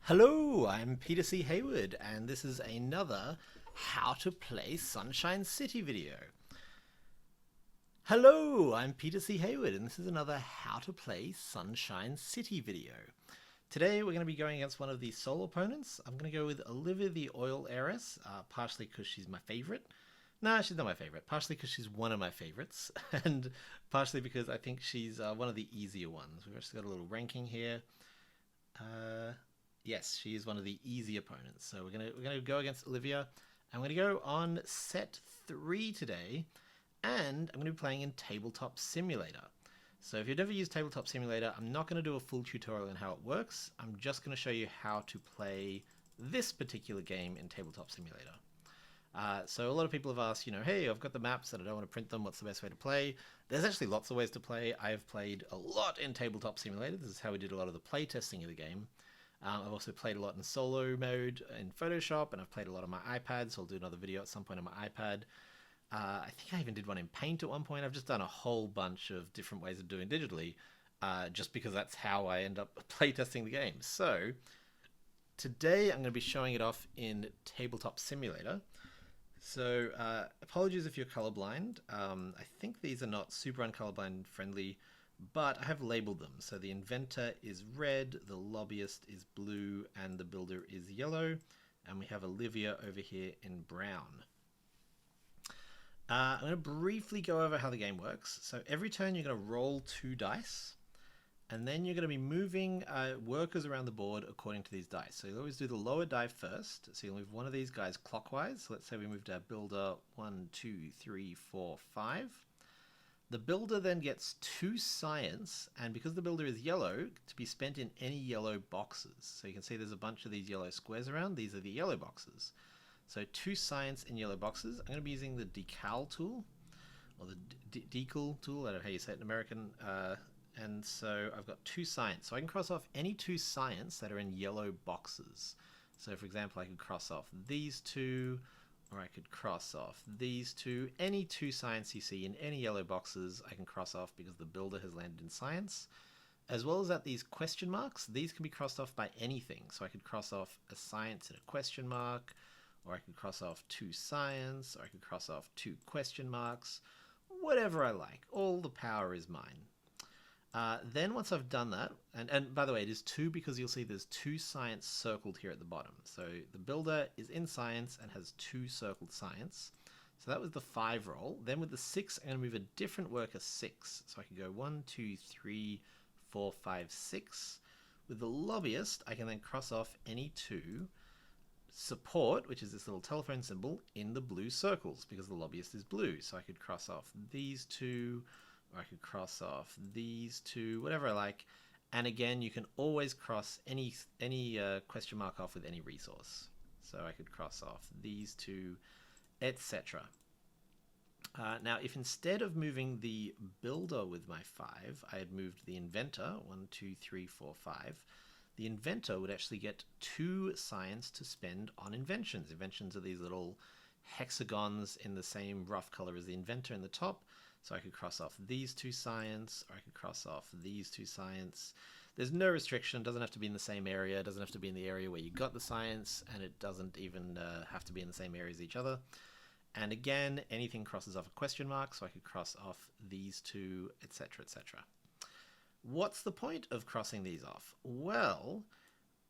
Hello, I'm Peter C. Hayward, and this is another How to Play Sunshine City video. Hello, I'm Peter C. Hayward, and this is another How to Play Sunshine City video. Today we're going to be going against one of the solo opponents. I'm going to go with Olivia the Oil Heiress, partially because she's my favorite. No, she's not my favorite. Partially because she's one of my favorites, and partially because I think she's one of the easier ones. We've actually got a little ranking here. Yes, she is one of the easy opponents. So we're gonna go against Olivia. I'm gonna go on set 3 today, and I'm gonna be playing in Tabletop Simulator. So if you've never used Tabletop Simulator, I'm not gonna do a full tutorial on how it works. I'm just gonna show you how to play this particular game in Tabletop Simulator. So a lot of people have asked, hey, I've got the maps and I don't want to print them. What's the best way to play? There's actually lots of ways to play. I've played a lot in Tabletop Simulator. This is how we did a lot of the play testing of the game. I've also played a lot in solo mode in Photoshop, and I've played a lot on my iPad, so I'll do another video at some point on my iPad. I think I even did one in Paint at one point. I've just done a whole bunch of different ways of doing digitally, just because that's how I end up playtesting the game. So today I'm going to be showing it off in Tabletop Simulator. So apologies if you're colorblind. I think these are not super uncolorblind friendly, but I have labeled them. So the inventor is red, the lobbyist is blue, and the builder is yellow. And we have Olivia over here in brown. I'm going to briefly go over how the game works. So every turn you're going to roll 2 dice, and then you're going to be moving workers around the board according to these dice. So you'll always do the lower die first. So you'll move one of these guys clockwise. So let's say we moved our builder 1, 2, 3, 4, 5. The builder then gets 2 science, and because the builder is yellow, to be spent in any yellow boxes. So you can see there's a bunch of these yellow squares around. These are the yellow boxes. So 2 science in yellow boxes. I'm going to be using the decal tool, or the decal tool, I don't know how you say it in American. And so I've got 2 science. So I can cross off any 2 science that are in yellow boxes. So for example, I could cross off these 2, or I could cross off these 2. Any 2 science you see in any yellow boxes, I can cross off because the builder has landed in science. As well as that, these question marks, these can be crossed off by anything. So I could cross off a science and a question mark, or I could cross off 2 science, or I could cross off 2 question marks. Whatever I like. All the power is mine. Then once I've done that, and by the way, it is 2 because you'll see there's 2 science circled here at the bottom. So the builder is in science and has 2 circled science. So that was the 5 roll. Then with the 6, I'm going to move a different worker 6. So I can go 1, 2, 3, 4, 5, 6. With the lobbyist, I can then cross off any 2 support, which is this little telephone symbol, in the blue circles because the lobbyist is blue. So I could cross off these 2, or I could cross off these 2, whatever I like. And again, you can always cross any question mark off with any resource. So I could cross off these 2, etc. Now, if instead of moving the builder with my 5, I had moved the inventor, 1, 2, 3, 4, 5, the inventor would actually get 2 science to spend on inventions. Inventions are these little hexagons in the same rough color as the inventor in the top. So I could cross off these 2 science, or I could cross off these 2 science. There's no restriction. It doesn't have to be in the same area. It doesn't have to be in the area where you got the science, and it doesn't even have to be in the same area as each other. And again, anything crosses off a question mark, so I could cross off these 2, etc., etc. What's the point of crossing these off? Well,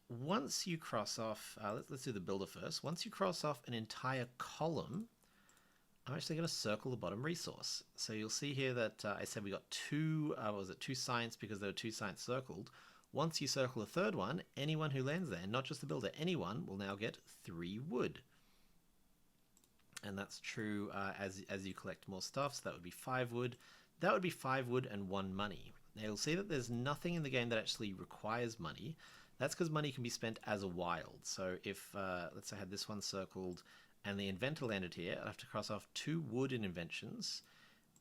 once you cross off, let's do the builder first. Once you cross off an entire column, I'm actually going to circle the bottom resource. So you'll see here that I said we got 2, was it 2 science because there were 2 science circled. Once you circle a third one, anyone who lands there, not just the builder, anyone will now get 3 wood. And that's true as you collect more stuff, so that would be 5 wood. That would be 5 wood and 1 money. Now you'll see that there's nothing in the game that actually requires money. That's because money can be spent as a wild. So if, let's say I had this one circled, and the inventor landed here, I'd have to cross off 2 wood in inventions.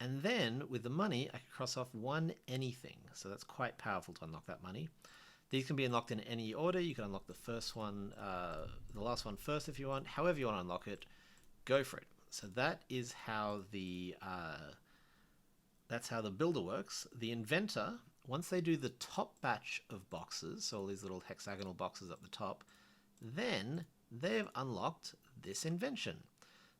And then, with the money, I could cross off 1 anything. So that's quite powerful to unlock that money. These can be unlocked in any order. You can unlock the first one, the last one first if you want. However you want to unlock it, go for it. So that is how the builder works. The inventor once they do the top batch of boxes, so all these little hexagonal boxes up the top, then they've unlocked this invention.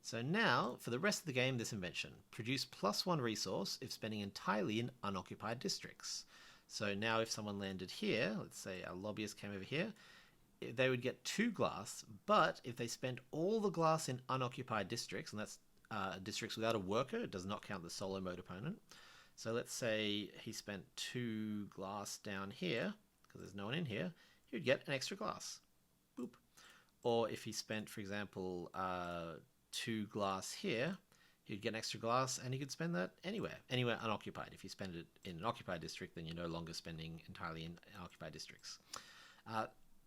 So now, for the rest of the game, this invention. Produce +1 resource if spending entirely in unoccupied districts. So now if someone landed here, let's say a lobbyist came over here, they would get 2 glass, but if they spent all the glass in unoccupied districts, and that's districts without a worker, it does not count the solo mode opponent. So let's say he spent 2 glass down here, because there's no one in here, he would get an extra glass. Boop. Or if he spent, for example, 2 glass here, he'd get an extra glass, and he could spend that anywhere unoccupied. If you spend it in an occupied district, then you're no longer spending entirely in occupied districts.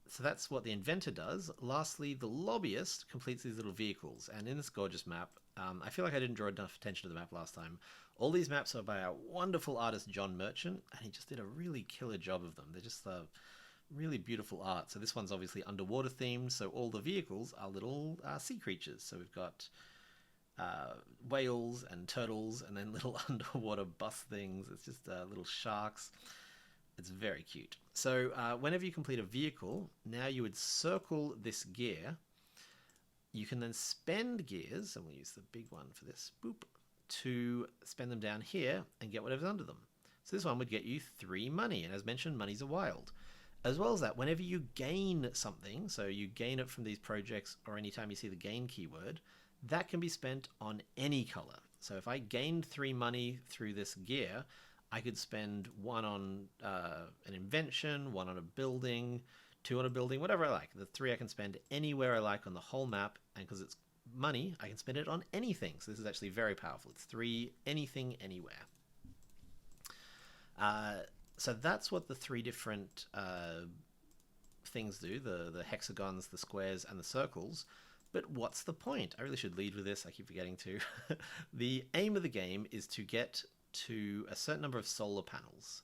So that's what the inventor does. Lastly, the lobbyist completes these little vehicles, and in this gorgeous map, I feel like I didn't draw enough attention to the map last time. All these maps are by our wonderful artist John Merchant, and he just did a really killer job of them. They're just really beautiful art. So this one's obviously underwater themed, so all the vehicles are little sea creatures. So we've got whales and turtles, and then little underwater bus things. It's just little sharks. It's very cute. So whenever you complete a vehicle, now you would circle this gear. You can then spend gears, and we'll use the big one for this, boop, to spend them down here and get whatever's under them. So this one would get you 3 money, and as mentioned, money's a wild. As well as that, whenever you gain something, so you gain it from these projects or anytime you see the gain keyword, that can be spent on any color. So if I gained 3 money through this gear, I could spend 1 on an invention, 1 on a building, 2 on a building, whatever I like. The 3 I can spend anywhere I like on the whole map, and because it's money, I can spend it on anything. So this is actually very powerful. It's 3 anything, anywhere. So that's what the 3 different things do, the hexagons, the squares, and the circles. But what's the point? I really should lead with this, I keep forgetting to. The aim of the game is to get to a certain number of solar panels.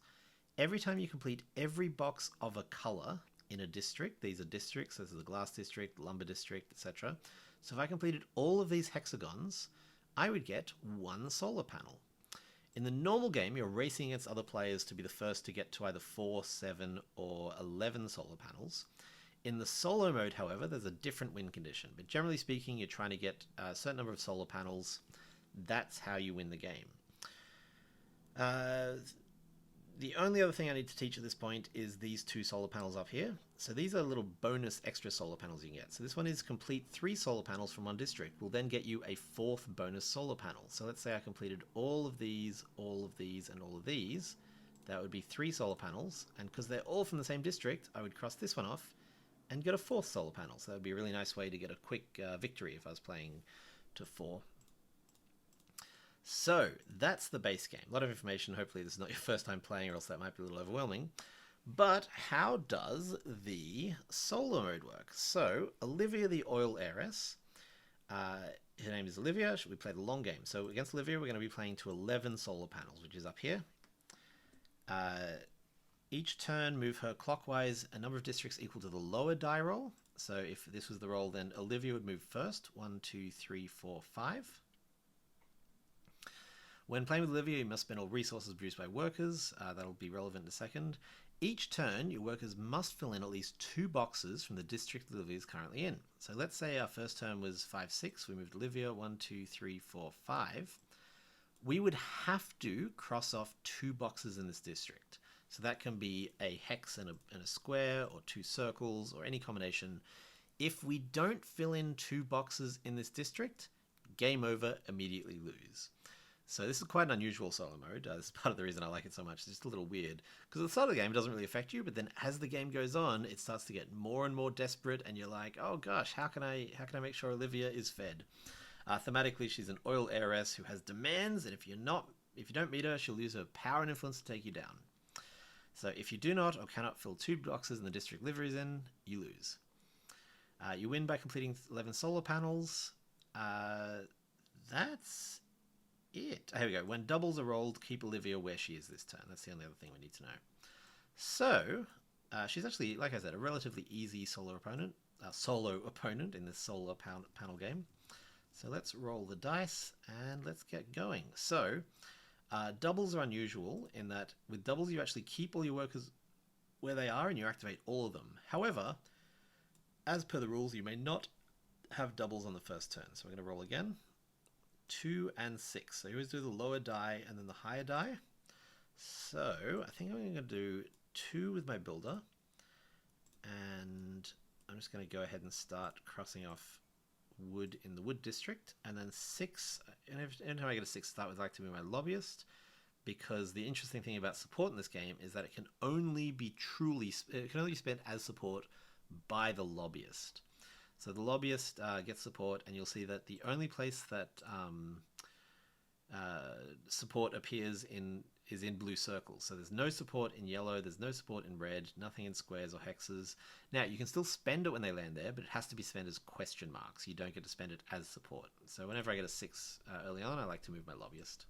Every time you complete every box of a color in a district, these are districts, this is the glass district, lumber district, etc. So if I completed all of these hexagons, I would get 1 solar panel. In the normal game, you're racing against other players to be the first to get to either 4, 7, or 11 solar panels. In the solo mode, however, there's a different win condition, but generally speaking, you're trying to get a certain number of solar panels. That's how you win the game. The only other thing I need to teach at this point is these 2 solar panels up here. So these are little bonus extra solar panels you can get. So this one is complete 3 solar panels from one district. Will then get you a 4th bonus solar panel. So let's say I completed all of these, and all of these. That would be 3 solar panels. And because they're all from the same district, I would cross this one off and get a 4th solar panel. So that would be a really nice way to get a quick victory if I was playing to 4. So that's the base game. A lot of information. Hopefully this is not your first time playing, or else that might be a little overwhelming. But how does the solo mode work? So Olivia, the oil heiress, her name is Olivia. We play the long game. So against Olivia, we're going to be playing to 11 solar panels, which is up here. Each turn, move her clockwise a number of districts equal to the lower die roll. So if this was the roll, then Olivia would move first. 1, 2, 3, 4, 5. When playing with Olivia, you must spend all resources produced by workers. That'll be relevant in a second. Each turn, your workers must fill in at least 2 boxes from the district Olivia is currently in. So let's say our first turn was 5, 6. We moved Olivia 1, 2, 3, 4, 5. We would have to cross off 2 boxes in this district. So that can be a hex and a square, or 2 circles, or any combination. If we don't fill in 2 boxes in this district, game over, immediately lose. So this is quite an unusual solo mode. This is part of the reason I like it so much. It's just a little weird. Because at the start of the game, it doesn't really affect you, but then as the game goes on, it starts to get more and more desperate, and you're like, oh gosh, how can I make sure Olivia is fed? Thematically, she's an oil heiress who has demands, and if you don't meet her, she'll use her power and influence to take you down. So if you do not or cannot fill 2 boxes in the district Olivia is in, you lose. You win by completing 11 solar panels. That's it. Here we go. When doubles are rolled, keep Olivia where she is this turn. That's the only other thing we need to know. So, she's actually, like I said, a relatively easy solo opponent in this solar panel game. So let's roll the dice and let's get going. So, Doubles are unusual in that with doubles you actually keep all your workers where they are and you activate all of them. However, as per the rules, you may not have doubles on the first turn. So we're going to roll again. 2 and 6. So you always do the lower die and then the higher die. So I think I'm going to do 2 with my builder. And I'm just going to go ahead and start crossing off wood in the wood district. And then 6, and every time I get a 6 start with, I like to be my lobbyist. Because the interesting thing about support in this game is that it can only be spent as support by the lobbyist. So the lobbyist gets support, and you'll see that the only place that support appears in is in blue circles. So there's no support in yellow, there's no support in red, nothing in squares or hexes. Now, you can still spend it when they land there, but it has to be spent as question marks. You don't get to spend it as support. So whenever I get a 6 early on, I like to move my lobbyist.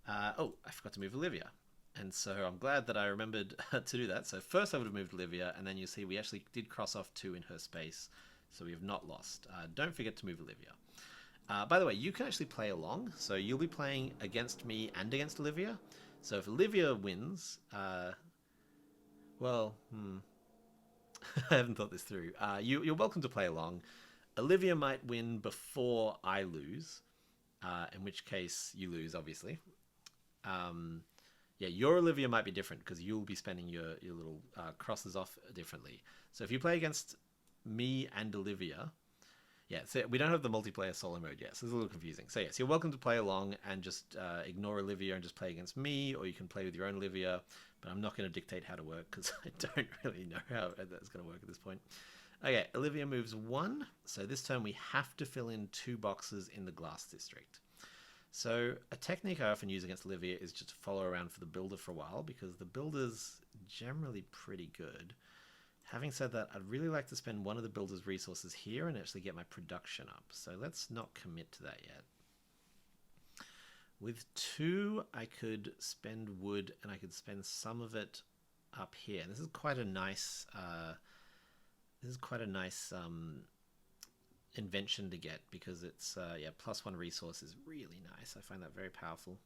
Oh, I forgot to move Olivia. And so I'm glad that I remembered to do that. So first I would have moved Olivia, and then you see we actually did cross off 2 in her space. So we have not lost. Don't forget to move Olivia. By the way, you can actually play along. So you'll be playing against me and against Olivia. So if Olivia wins, I haven't thought this through. You're welcome to play along. Olivia might win before I lose, in which case you lose, obviously. Yeah, your Olivia might be different because you'll be spending your little crosses off differently. So if you play against me and Olivia, yeah, so we don't have the multiplayer solo mode yet, so it's a little confusing. So yes, you're welcome to play along and just ignore Olivia and just play against me, or you can play with your own Olivia, but I'm not going to dictate how to work because I don't really know how that's going to work at this point. Okay, Olivia moves 1, so this turn we have to fill in 2 boxes in the glass district. So a technique I often use against Olivia is just to follow around for the builder for a while, because the builder's generally pretty good. Having said that, I'd really like to spend one of the builder's resources here and actually get my production up. So let's not commit to that yet. With 2, I could spend wood and I could spend some of it up here. And this is quite a nice invention to get, because it's +1 resource is really nice. I find that very powerful.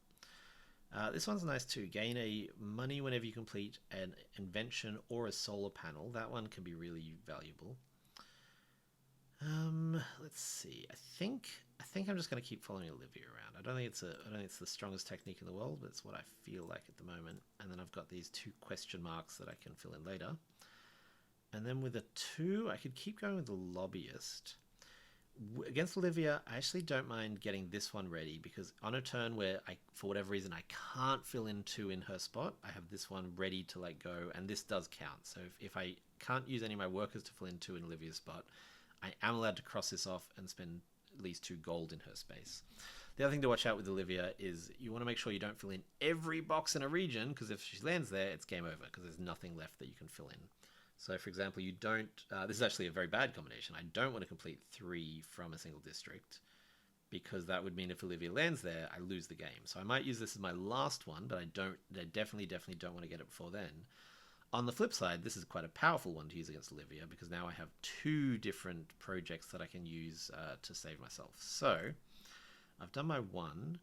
This one's nice too. Gain a money whenever you complete an invention or a solar panel. That one can be really valuable. Let's see. I think I'm just going to keep following Olivia around. I don't think it's the strongest technique in the world, but it's what I feel like at the moment. And then I've got these 2 question marks that I can fill in later. And then with a 2, I could keep going with the lobbyist. Against Olivia, I actually don't mind getting this one ready, because on a turn where for whatever reason I can't fill in 2 in her spot, I have this one ready to go, and this does count. So if I can't use any of my workers to fill in 2 in Olivia's spot, I am allowed to cross this off and spend at least 2 gold in her space. The other thing to watch out with Olivia is you want to make sure you don't fill in every box in a region, because if she lands there, it's game over, because there's nothing left that you can fill in. So, for example, you don't... this is actually a very bad combination. I don't want to complete 3 from a single district, because that would mean if Olivia lands there, I lose the game. So I might use this as my last one, but I definitely don't want to get it before then. On the flip side, this is quite a powerful one to use against Olivia, because now I have 2 different projects that I can use to save myself. So I've done my 1.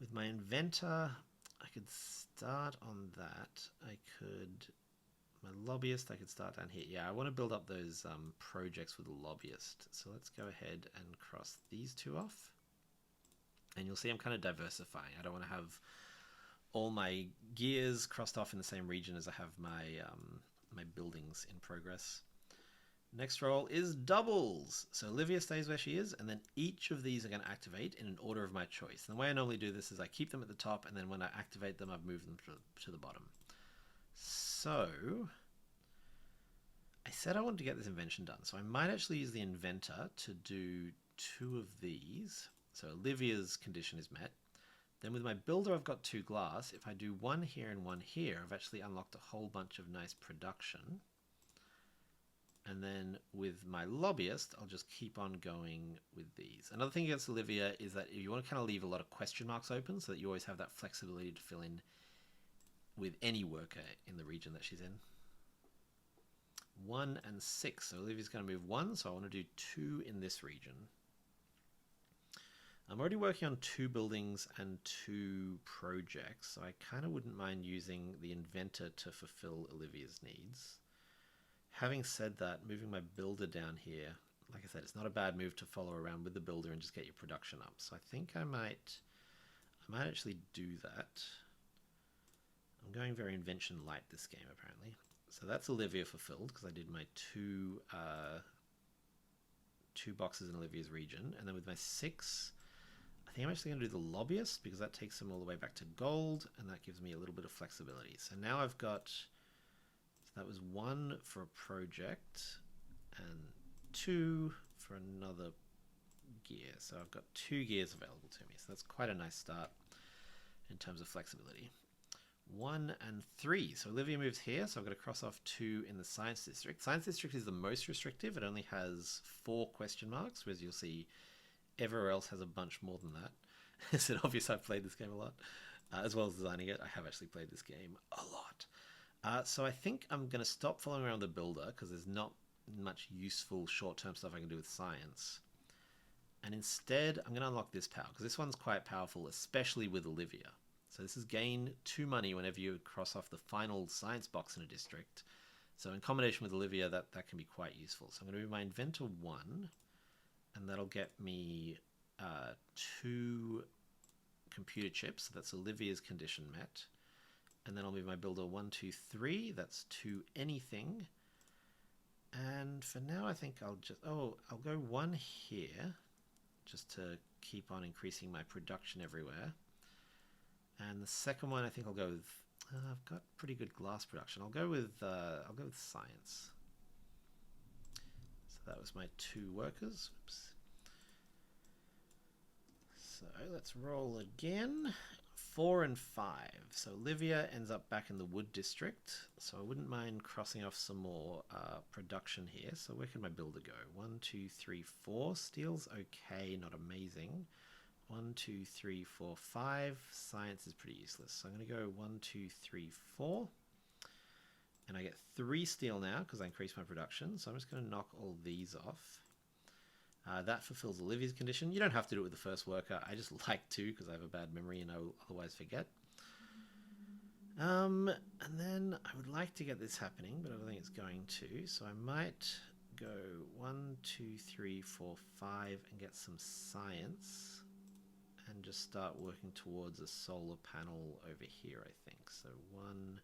With my inventor, I could start on that. I could... My lobbyist, I could start down here. Yeah, I want to build up those projects with the lobbyist. So let's go ahead and cross these 2 off. And you'll see I'm kind of diversifying. I don't want to have all my gears crossed off in the same region as I have my my buildings in progress. Next roll is doubles. So Olivia stays where she is, and then each of these are going to activate in an order of my choice. And the way I normally do this is I keep them at the top, and then when I activate them, I've moved them to the bottom. So I said I wanted to get this invention done, so I might actually use the inventor to do 2 of these. So Olivia's condition is met. Then with my builder, I've got 2 glass. If I do 1 here and 1 here, I've actually unlocked a whole bunch of nice production. And then with my lobbyist, I'll just keep on going with these. Another thing against Olivia is that you want to kind of leave a lot of question marks open so that you always have that flexibility to fill in with any worker in the region that she's in. 1 and 6. So Olivia's going to move 1, so I want to do 2 in this region. I'm already working on 2 buildings and 2 projects, so I kind of wouldn't mind using the inventor to fulfill Olivia's needs. Having said that, moving my builder down here, like I said, it's not a bad move to follow around with the builder and just get your production up. So I think I might actually do that. I'm going very invention light this game apparently. So that's Olivia fulfilled because I did my two boxes in Olivia's region, and then with my 6, I think I'm actually going to do the lobbyist because that takes them all the way back to gold, and that gives me a little bit of flexibility. So now I've got, so that was 1 for a project and 2 for another gear. So I've got 2 gears available to me. So that's quite a nice start in terms of flexibility. 1 and 3. So Olivia moves here, so I've got to cross off 2 in the Science District. Science District is the most restrictive. It only has 4 question marks, whereas you'll see everywhere else has a bunch more than that. It's obvious I've played this game a lot, as well as designing it. I have actually played this game a lot. So I think I'm going to stop following around the builder because there's not much useful short-term stuff I can do with science. And instead, I'm going to unlock this power because this one's quite powerful, especially with Olivia. So this is gain 2 money whenever you cross off the final science box in a district. So in combination with Olivia, that can be quite useful. So I'm going to move my inventor 1, and that'll get me 2 computer chips. So that's Olivia's condition met. And then I'll move my builder 1, 2, 3. That's 2 anything. And for now, I think I'll just, I'll go 1 here just to keep on increasing my production everywhere. And the second one, I think I'll go with, I've got pretty good glass production. I'll go with science. So that was my 2 workers. Oops. So let's roll again. 4 and 5. So Olivia ends up back in the wood district. So I wouldn't mind crossing off some more production here. So where can my builder go? 1, 2, 3, 4. Steel's okay, not amazing. 1, 2, 3, 4, 5. Science is pretty useless. So I'm going to go 1, 2, 3, 4. And I get 3 steel now because I increased my production. So I'm just going to knock all these off. That fulfills Olivia's condition. You don't have to do it with the first worker. I just like to because I have a bad memory and I'll otherwise forget. And then I would like to get this happening, but I don't think it's going to. So I might go 1, 2, 3, 4, 5 and get some science. And just start working towards a solar panel over here, I think. So 1...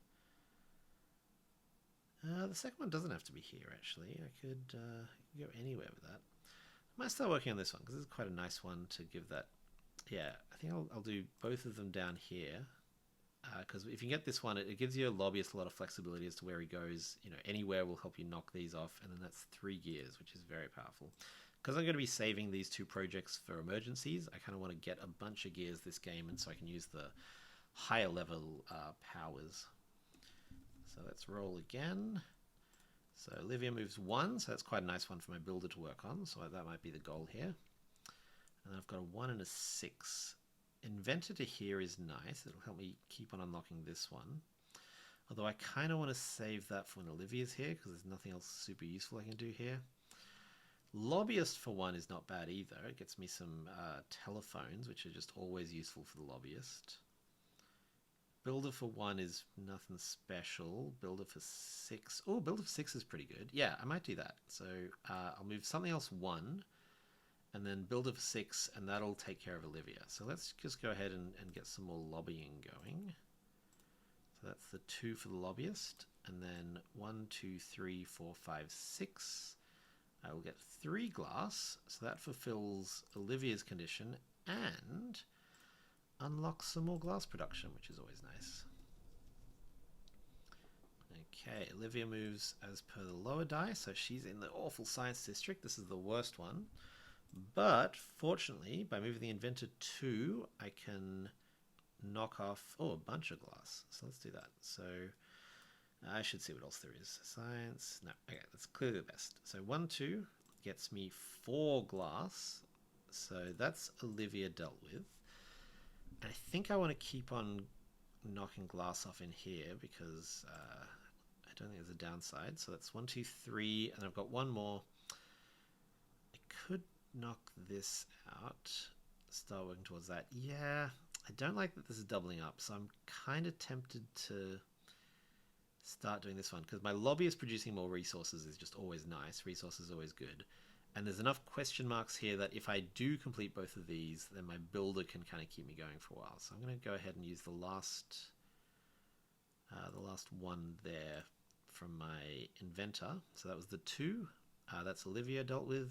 the second one doesn't have to be here, actually. I could go anywhere with that. I might start working on this one, because this is quite a nice one to give that... Yeah, I think I'll do both of them down here. Because if you get this one, it gives your lobbyist a lot of flexibility as to where he goes. You know, anywhere will help you knock these off, and then that's 3 gears, which is very powerful. Because I'm going to be saving these 2 projects for emergencies, I kind of want to get a bunch of gears this game, and so I can use the higher level powers. So let's roll again. So Olivia moves 1, so that's quite a nice one for my builder to work on, so that might be the goal here. And I've got a 1 and a 6. Inventor to here is nice, it'll help me keep on unlocking this one. Although I kind of want to save that for when Olivia's here, because there's nothing else super useful I can do here. Lobbyist for 1 is not bad either. It gets me some telephones, which are just always useful for the lobbyist. Builder for 1 is nothing special. Builder for 6. Oh, builder for 6 is pretty good. Yeah, I might do that. So I'll move something else 1, and then builder for 6, and that'll take care of Olivia. So let's just go ahead and get some more lobbying going. So that's the 2 for the lobbyist, and then 1, 2, 3, 4, 5, 6. I will get 3 glass, so that fulfills Olivia's condition and unlocks some more glass production, which is always nice. Okay, Olivia moves as per the lower die, so she's in the awful science district. This is the worst one. But fortunately, by moving the inventor 2, I can knock off, a bunch of glass. So let's do that. So I should see what else there is. Science. No. Okay, that's clearly the best. So 1, 2 gets me 4 glass. So that's Olivia dealt with. I think I want to keep on knocking glass off in here because I don't think there's a downside. So that's 1, 2, 3, and I've got 1 more. I could knock this out. start working towards that. Yeah, I don't like that this is doubling up, so I'm kind of tempted to start doing this one, because my lobbyist producing more resources is just always nice. Resources are always good. And there's enough question marks here that if I do complete both of these, then my builder can kind of keep me going for a while. So I'm going to go ahead and use the last one there from my inventor. So that was the 2. That's Olivia dealt with.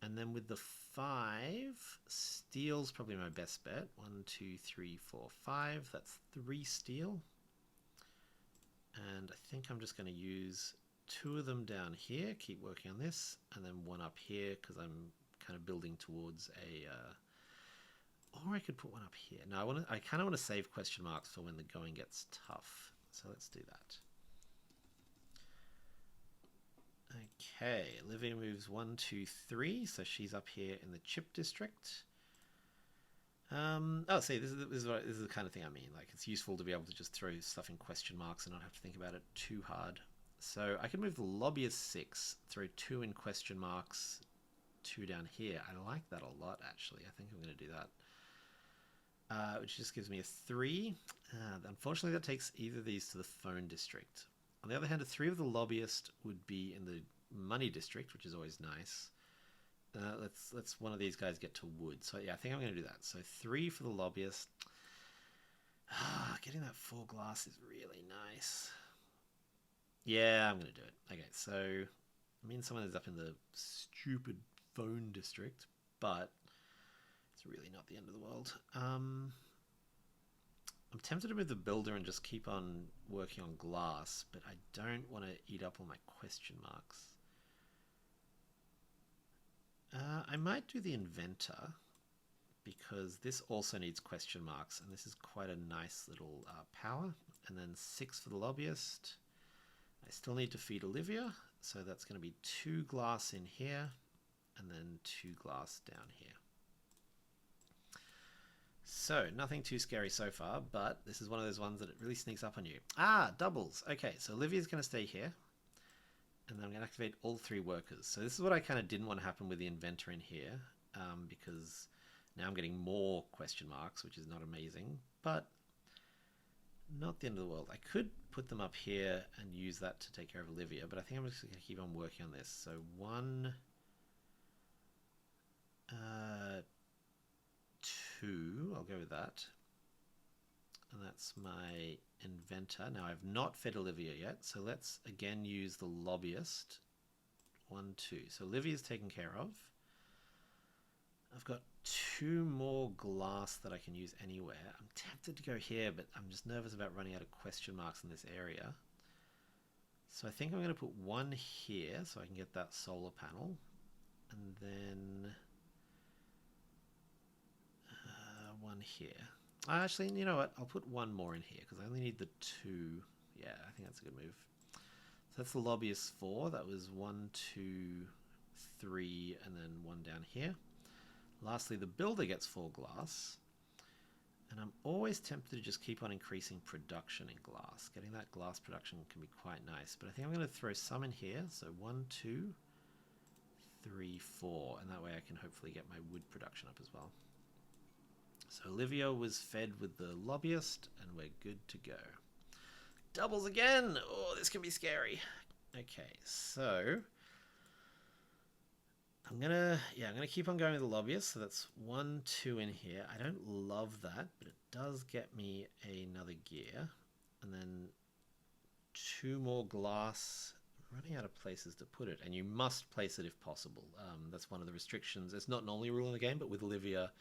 And then with the 5, steel's probably my best bet. 1, 2, 3, 4, 5. That's 3 steel. And I think I'm just going to use 2 of them down here, keep working on this, and then 1 up here because I'm kind of building towards a... or I could put 1 up here. No, I kind of want to save question marks for when the going gets tough. So let's do that. Okay, Olivia moves 1, 2, 3, so she's up here in the chip district. Oh, see, this is the kind of thing I mean. Like, it's useful to be able to just throw stuff in question marks and not have to think about it too hard. So I can move the lobbyist 6, throw 2 in question marks, 2 down here. I like that a lot, actually. I think I'm going to do that. Which just gives me a 3. Unfortunately, that takes either of these to the phone district. On the other hand, a 3 of the lobbyist would be in the money district, which is always nice. Let's one of these guys get to wood. So yeah, I think I'm going to do that. So 3 for the lobbyist. Getting that 4 glass is really nice. Yeah, I'm going to do it. Okay, so I mean someone is up in the stupid phone district, but it's really not the end of the world. I'm tempted to move the builder and just keep on working on glass, but I don't want to eat up all my question marks. I might do the inventor, because this also needs question marks, and this is quite a nice little power. And then 6 for the lobbyist. I still need to feed Olivia, so that's going to be 2 glass in here, and then 2 glass down here. So, nothing too scary so far, but this is one of those ones that it really sneaks up on you. Doubles. Okay, so Olivia's going to stay here. And then I'm going to activate all 3 workers. So this is what I kind of didn't want to happen with the inventor in here, because now I'm getting more question marks, which is not amazing, but not the end of the world. I could put them up here and use that to take care of Olivia, but I think I'm just going to keep on working on this. So 1, 2, I'll go with that. And that's my inventor. Now I've not fed Olivia yet, so let's again use the lobbyist. 1, 2. So Olivia's taken care of. I've got 2 more glass that I can use anywhere. I'm tempted to go here, but I'm just nervous about running out of question marks in this area. So I think I'm going to put 1 here so I can get that solar panel. And then 1 here. Actually, you know what? I'll put 1 more in here because I only need the 2. Yeah, I think that's a good move. So that's the lobbyist 4. That was 1, 2, 3, and then 1 down here. Lastly, the builder gets 4 glass. And I'm always tempted to just keep on increasing production in glass. Getting that glass production can be quite nice. But I think I'm going to throw some in here. So 1, 2, 3, 4. And that way I can hopefully get my wood production up as well. So Olivia was fed with the lobbyist, and we're good to go. Doubles again! Oh, this can be scary. Okay, so I'm gonna keep on going with the lobbyist. So that's 1, 2 in here. I don't love that, but it does get me another gear, and then 2 more glass. I'm running out of places to put it, and you must place it if possible. That's one of the restrictions. It's not normally a rule in the game, but with Olivia,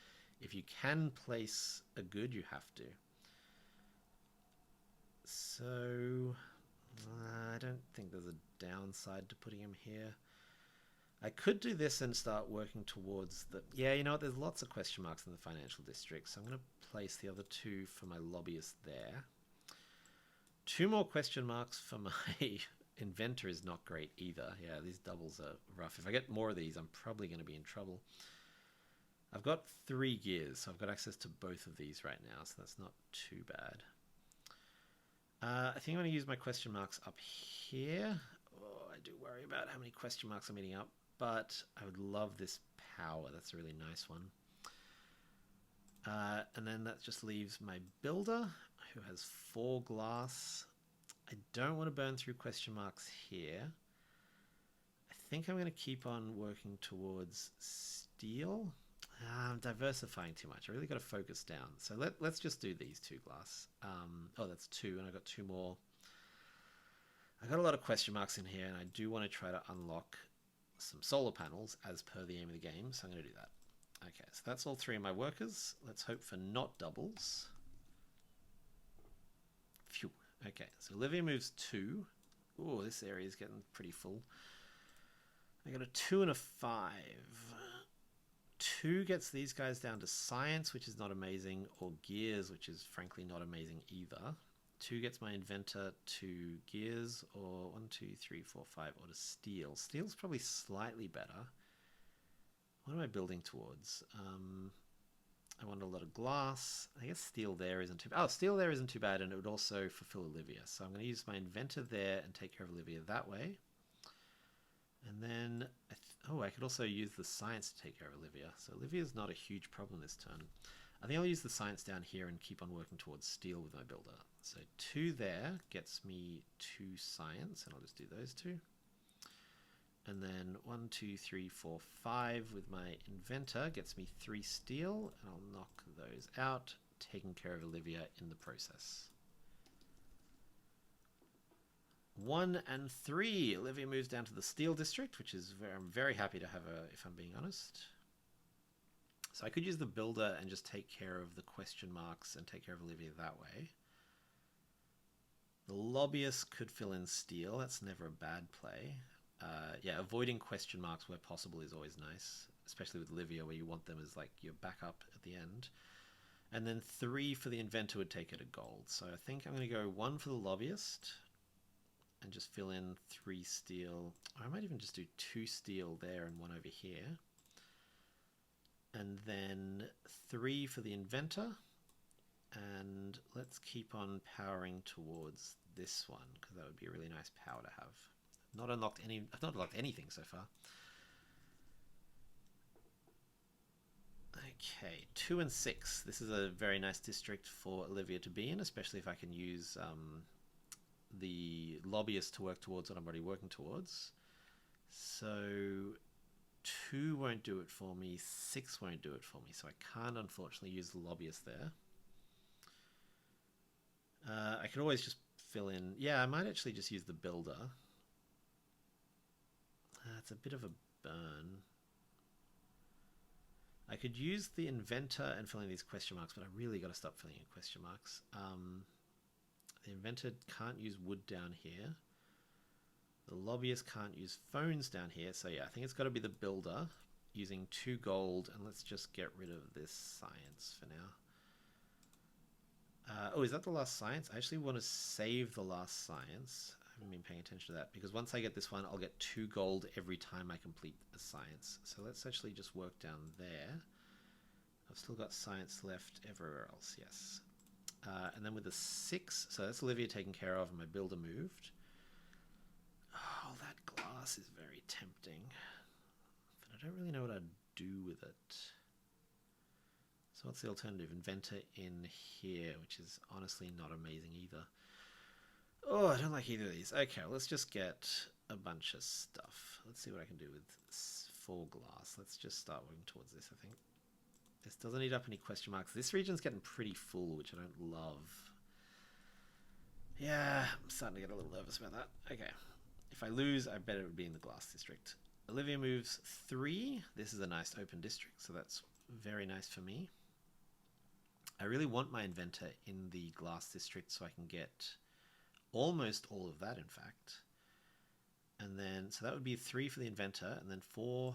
if you can place a good, you have to. So I don't think there's a downside to putting him here. I could do this and start working towards the... Yeah, you know what? There's lots of question marks in the financial district, so I'm going to place the other 2 for my lobbyist there. 2 more question marks for my inventor is not great either. Yeah, these doubles are rough. If I get more of these, I'm probably going to be in trouble. I've got 3 gears, so I've got access to both of these right now, so that's not too bad. I think I'm going to use my question marks up here. Oh, I do worry about how many question marks I'm eating up, but I would love this power. That's a really nice one. And then that just leaves my builder, who has 4 glass. I don't want to burn through question marks here. I think I'm going to keep on working towards steel. I'm diversifying too much. I really got to focus down. So let's just do these 2 glass. Oh, that's 2, and I got 2 more. I got a lot of question marks in here, and I do want to try to unlock some solar panels as per the aim of the game, so I'm going to do that. Okay, so that's all 3 of my workers. Let's hope for not doubles. Phew. Okay, so Olivia moves 2. Oh, this area is getting pretty full. I got a 2 and a 5. 2 gets these guys down to science, which is not amazing, or gears, which is frankly not amazing either. 2 gets my inventor to gears, or 1, 2, 3, 4, 5, or to steel. Steel's probably slightly better. What am I building towards? I want a lot of glass. I guess steel there isn't too bad. Oh, steel there isn't too bad, and it would also fulfill Olivia. So I'm going to use my inventor there and take care of Olivia that way. And then, I could also use the science to take care of Olivia. So Olivia's not a huge problem this turn. I think I'll use the science down here and keep on working towards steel with my builder. So 2 there gets me 2 science, and I'll just do those 2. And then 1, 2, 3, 4, 5 with my inventor gets me 3 steel, and I'll knock those out, taking care of Olivia in the process. 1 and 3. Olivia moves down to the steel district, which is I'm very happy to have her, if I'm being honest. So I could use the builder and just take care of the question marks and take care of Olivia that way. The lobbyist could fill in steel. That's never a bad play. Yeah, avoiding question marks where possible is always nice, especially with Olivia, where you want them as like your backup at the end. And then 3 for the inventor would take it to gold. So I think I'm going to go 1 for the lobbyist and just fill in 3 steel. I might even just do 2 steel there and 1 over here. And then 3 for the inventor. And let's keep on powering towards this one, because that would be a really nice power to have. I've not unlocked anything so far. Okay, 2 and 6. This is a very nice district for Olivia to be in, especially if I can use the lobbyist to work towards what I'm already working towards. So 2 won't do it for me, 6 won't do it for me, so I can't unfortunately use the lobbyist there. I could always just fill in... Yeah, I might actually just use the builder. It's a bit of a burn. I could use the inventor and fill in these question marks, but I really got to stop filling in question marks. The inventor can't use wood down here. The lobbyist can't use phones down here. So yeah, I think it's got to be the builder using 2 gold, and let's just get rid of this science for now. Oh, is that the last science? I actually want to save the last science. I haven't been paying attention to that, because once I get this one, I'll get 2 gold every time I complete a science. So let's actually just work down there. I've still got science left everywhere else, yes. And then with the 6, so that's Olivia taken care of, and my builder moved. Oh, that glass is very tempting, but I don't really know what I'd do with it. So what's the alternative? Inventor in here, which is honestly not amazing either. Oh, I don't like either of these. Okay, let's just get a bunch of stuff. Let's see what I can do with 4 glass. Let's just start working towards this, I think. This doesn't eat up any question marks. This region's getting pretty full, which I don't love. Yeah, I'm starting to get a little nervous about that. Okay. If I lose, I bet it would be in the glass district. Olivia moves 3. This is a nice open district, so that's very nice for me. I really want my inventor in the glass district so I can get almost all of that, in fact. And then, so that would be 3 for the inventor, and then 4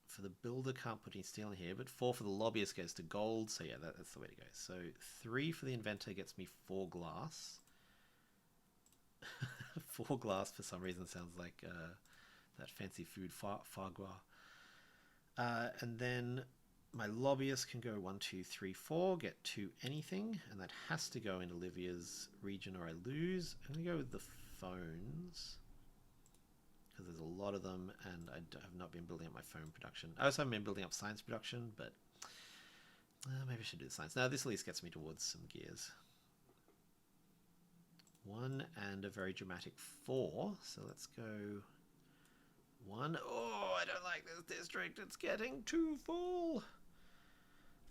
for the builder. Can't put any steel in here, but 4 for the lobbyist goes to gold, so yeah, that's the way to go. So 3 for the inventor gets me 4 glass. 4 glass for some reason sounds like that fancy food, foie gras. And then my lobbyist can go 1, 2, 3, 4, get 2 anything, and that has to go in Olivia's region or I lose. I'm going to go with the phones, because there's a lot of them, and I have not been building up my phone production. I also haven't been building up science production, but Maybe I should do the science. No, this at least gets me towards some gears. 1 and a very dramatic 4. So let's go 1. Oh, I don't like this district. It's getting too full.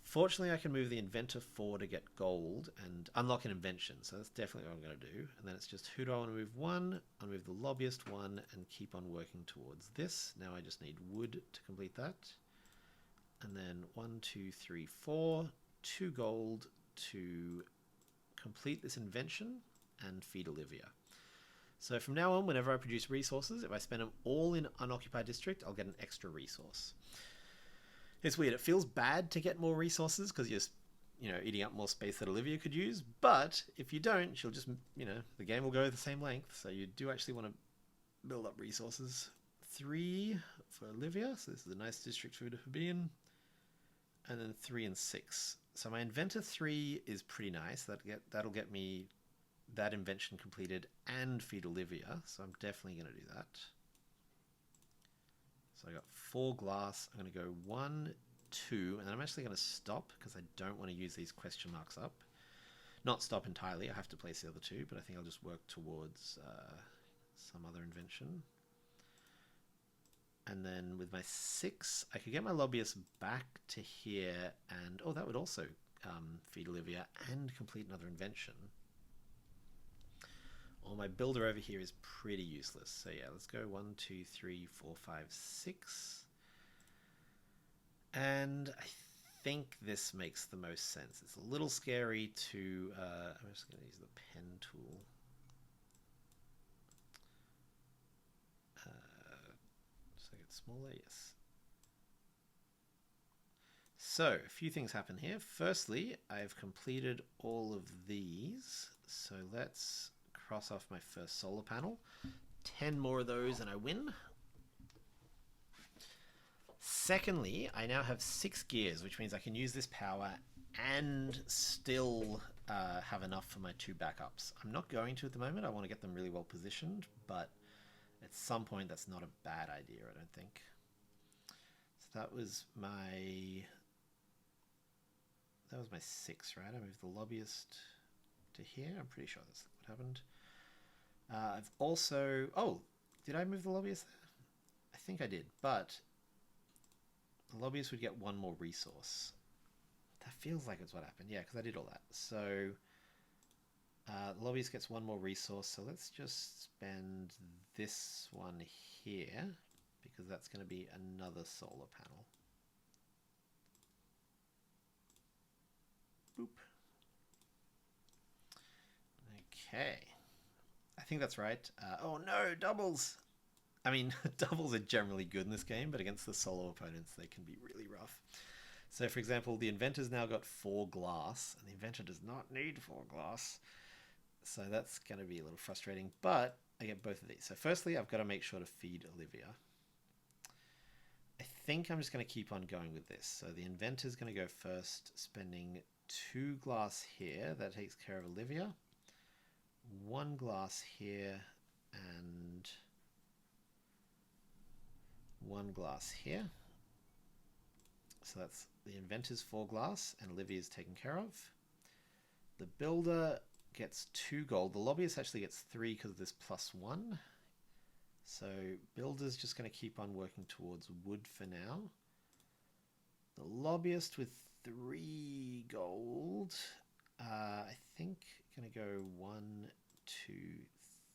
Fortunately, I can move the inventor 4 to get gold and unlock an invention. So that's definitely what I'm going to do. And then it's just, who do I want to move 1? I'll move the lobbyist 1 and keep on working towards this. Now I just need wood to complete that. And then 1, 2, 3, 4. 2 gold to complete this invention and feed Olivia. So from now on, whenever I produce resources, if I spend them all in unoccupied district, I'll get an extra resource. It's weird. It feels bad to get more resources because you're, eating up more space that Olivia could use. But if you don't, she'll just, the game will go the same length. So you do actually want to build up resources. 3 for Olivia. So this is a nice district for her to be in. And then 3 and 6. So my inventor 3 is pretty nice. That'll get me that invention completed and feed Olivia. So I'm definitely going to do that. So I got 4 glass. I'm going to go 1, 2, and then I'm actually going to stop because I don't want to use these question marks up. Not stop entirely. I have to place the other 2, but I think I'll just work towards some other invention. And then with my 6, I could get my lobbyist back to here, and that would also feed Olivia and complete another invention. Or my builder over here is pretty useless. So yeah, let's go 1, 2, 3, 4, 5, 6. And I think this makes the most sense. It's a little scary to... I'm just going to use the pen tool. So get smaller, yes. So a few things happen here. Firstly, I've completed all of these. So let's cross off my first solar panel. 10 more of those and I win. Secondly, I now have 6 gears, which means I can use this power and still have enough for my 2 backups. I'm not going to at the moment. I want to get them really well positioned, but at some point that's not a bad idea, I don't think. So that was my 6, right? I moved the lobbyist to here. I'm pretty sure that's what happened. I've also... Oh, did I move the lobbyist there? I think I did, but the lobbyist would get 1 more resource. That feels like it's what happened. Yeah, because I did all that. So the lobbyist gets 1 more resource. So let's just spend this one here because that's going to be another solar panel. Boop. Okay. I think that's right. Oh no, doubles! I mean, doubles are generally good in this game, but against the solo opponents, they can be really rough. So, for example, the inventor's now got 4 glass, and the inventor does not need 4 glass. So that's going to be a little frustrating, but I get both of these. So firstly, I've got to make sure to feed Olivia. I think I'm just going to keep on going with this. So the inventor's going to go first, spending 2 glass here. That takes care of Olivia. 1 glass here, and 1 glass here. So that's the inventor's 4 glass, and Olivia's taken care of. The builder gets 2 gold. The lobbyist actually gets 3 because of this +1. So builder's just going to keep on working towards wood for now. The lobbyist with 3 gold. I think going to go 1, 2,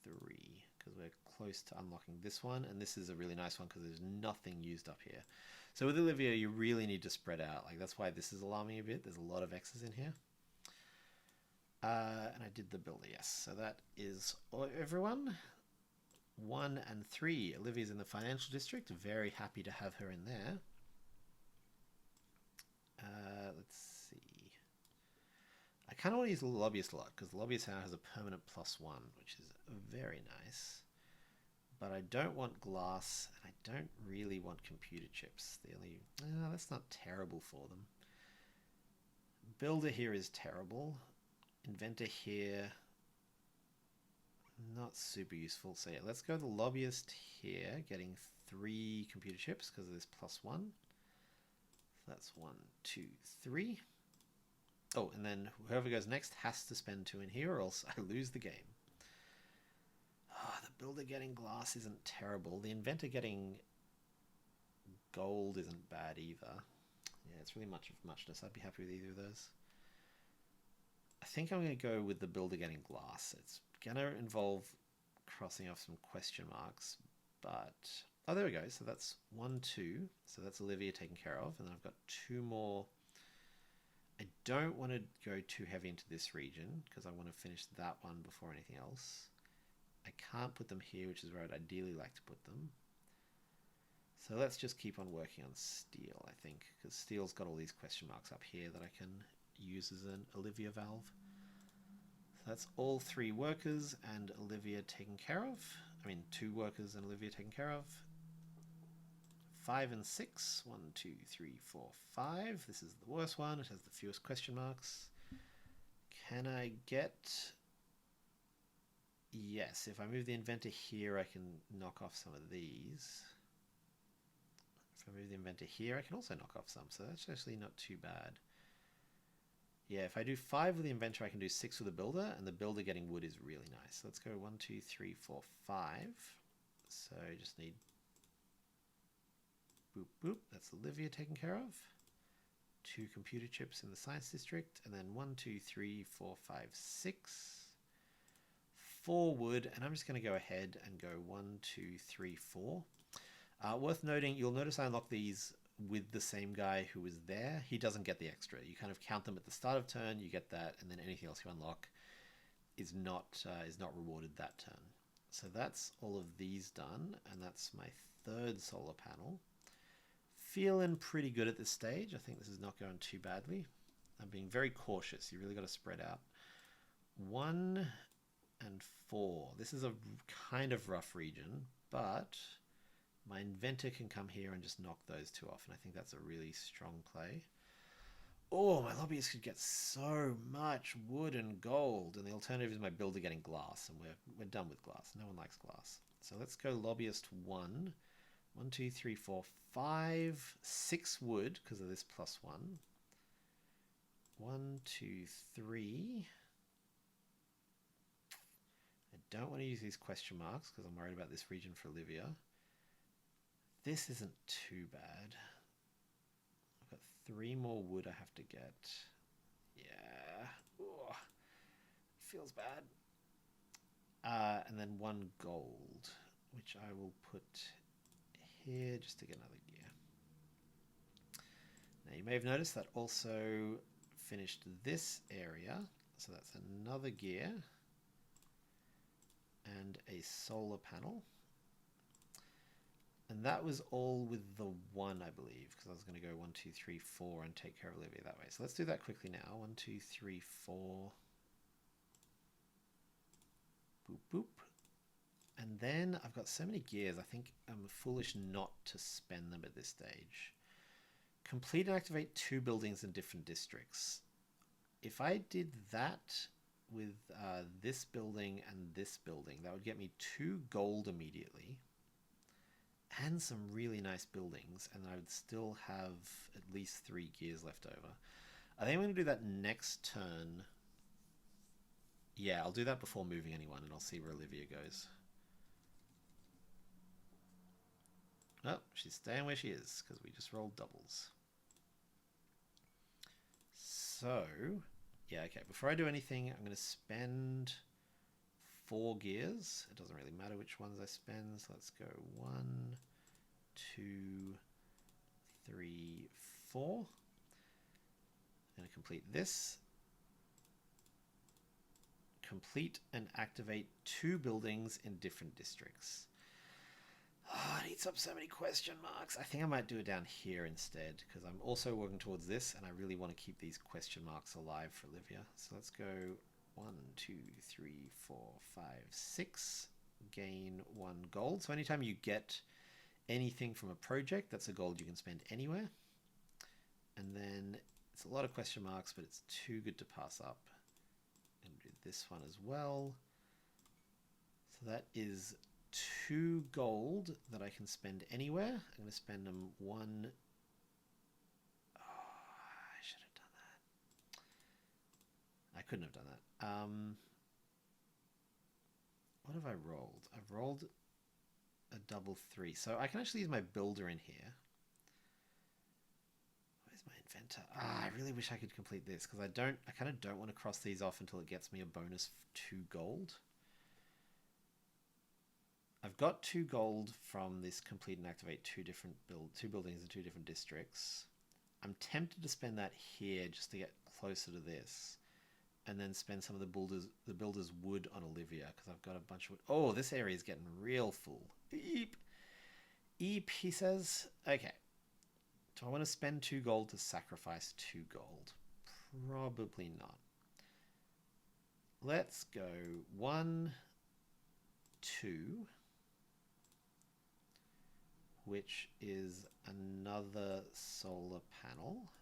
3 because we're close to unlocking this one, and this is a really nice one because there's nothing used up here. So with Olivia, you really need to spread out. Like that's why this is alarming a bit. There's a lot of X's in here. And I did the builder, yes. So that is everyone. 1 and 3. Olivia's in the financial district. Very happy to have her in there. Let's see. I kind of want to use the lobbyist a lot because the lobbyist now has a permanent +1, which is very nice. But I don't want glass, and I don't really want computer chips. That's not terrible for them. Builder here is terrible. Inventor here, not super useful. So yeah, let's go the lobbyist here, getting 3 computer chips because of this +1. So that's 1, 2, 3. Oh, and then whoever goes next has to spend 2 in here or else I lose the game. Oh, the builder getting glass isn't terrible. The inventor getting gold isn't bad either. Yeah, it's really much of muchness. I'd be happy with either of those. I think I'm going to go with the builder getting glass. It's going to involve crossing off some question marks, but... Oh, there we go. So that's 1, 2. So that's Olivia taken care of. And then I've got 2 more. I don't want to go too heavy into this region because I want to finish that one before anything else. I can't put them here, which is where I'd ideally like to put them. So let's just keep on working on steel, I think, because steel's got all these question marks up here that I can use as an Olivia valve. So that's all 3 workers and Olivia taken care of. I mean, 2 workers and Olivia taken care of. 5 and 6. 1, 2, 3, 4, 5. This is the worst one. It has the fewest question marks. Can I get... Yes, if I move the inventor here, I can knock off some of these. If I move the inventor here, I can also knock off some, so that's actually not too bad. Yeah, if I do 5 with the inventor, I can do 6 with the builder, and the builder getting wood is really nice. Let's go 1, 2, 3, 4, 5. So I just need boop, boop. That's Olivia taken care of. 2 computer chips in the science district, and then 1, 2, 3, 4, 5, 6. 4 wood, and I'm just going to go ahead and go 1, 2, 3, 4. Worth noting, you'll notice I unlock these with the same guy who was there. He doesn't get the extra. You kind of count them at the start of turn, you get that, and then anything else you unlock is not rewarded that turn. So that's all of these done, and that's my 3rd solar panel. Feeling pretty good at this stage. I think this is not going too badly. I'm being very cautious. You really got to spread out. 1 and 4. This is a kind of rough region, but my inventor can come here and just knock those 2 off, and I think that's a really strong play. Oh, my lobbyist could get so much wood and gold, and the alternative is my builder getting glass, and we're done with glass. No one likes glass. So let's go lobbyist 1. 1, 2, 3, 4, 5, 6 wood because of this +1. 1, 2, 3. I don't want to use these question marks because I'm worried about this region for Olivia. This isn't too bad. I've got 3 more wood I have to get. Yeah. Ooh, it feels bad. And then 1 gold, which I will put here just to get another gear. Now you may have noticed that also finished this area. So that's another gear and a solar panel. And that was all with the 1, I believe, because I was going to go 1, 2, 3, 4 and take care of Olivia that way. So let's do that quickly now. 1, 2, 3, 4. Boop, boop. And then I've got so many gears, I think I'm foolish not to spend them at this stage. Complete and activate 2 buildings in different districts. If I did that with this building and this building, that would get me 2 gold immediately and some really nice buildings, and I would still have at least 3 gears left over. I think I'm going to do that next turn. Yeah, I'll do that before moving anyone, and I'll see where Olivia goes. Oh, she's staying where she is because we just rolled doubles. So, yeah, okay. Before I do anything, I'm going to spend 4 gears. It doesn't really matter which ones I spend. So let's go 1, 2, 3, 4. I'm going to complete this. Complete and activate 2 buildings in different districts. Oh, it eats up so many question marks. I think I might do it down here instead because I'm also working towards this and I really want to keep these question marks alive for Olivia. So let's go 1, 2, 3, 4, 5, 6. Gain 1 gold. So anytime you get anything from a project, that's a gold you can spend anywhere. And then it's a lot of question marks, but it's too good to pass up. And do this one as well. So that is 2 gold that I can spend anywhere. I'm going to spend them 1. Oh, I should have done that. couldn't have done that. What have I rolled? I've rolled a double 3. So I can actually use my builder in here. Where's my inventor? I really wish I could complete this because I kind of don't want to cross these off until it gets me a bonus 2 gold. I've got 2 gold from this complete and activate 2 buildings in 2 different districts. I'm tempted to spend that here just to get closer to this, and then spend some of the builder's wood on Olivia because I've got a bunch of wood. Oh, this area is getting real full. Eep. Eep, he says. Okay. Do I want to spend 2 gold to sacrifice 2 gold? Probably not. Let's go 1, 2, which is another solar panel.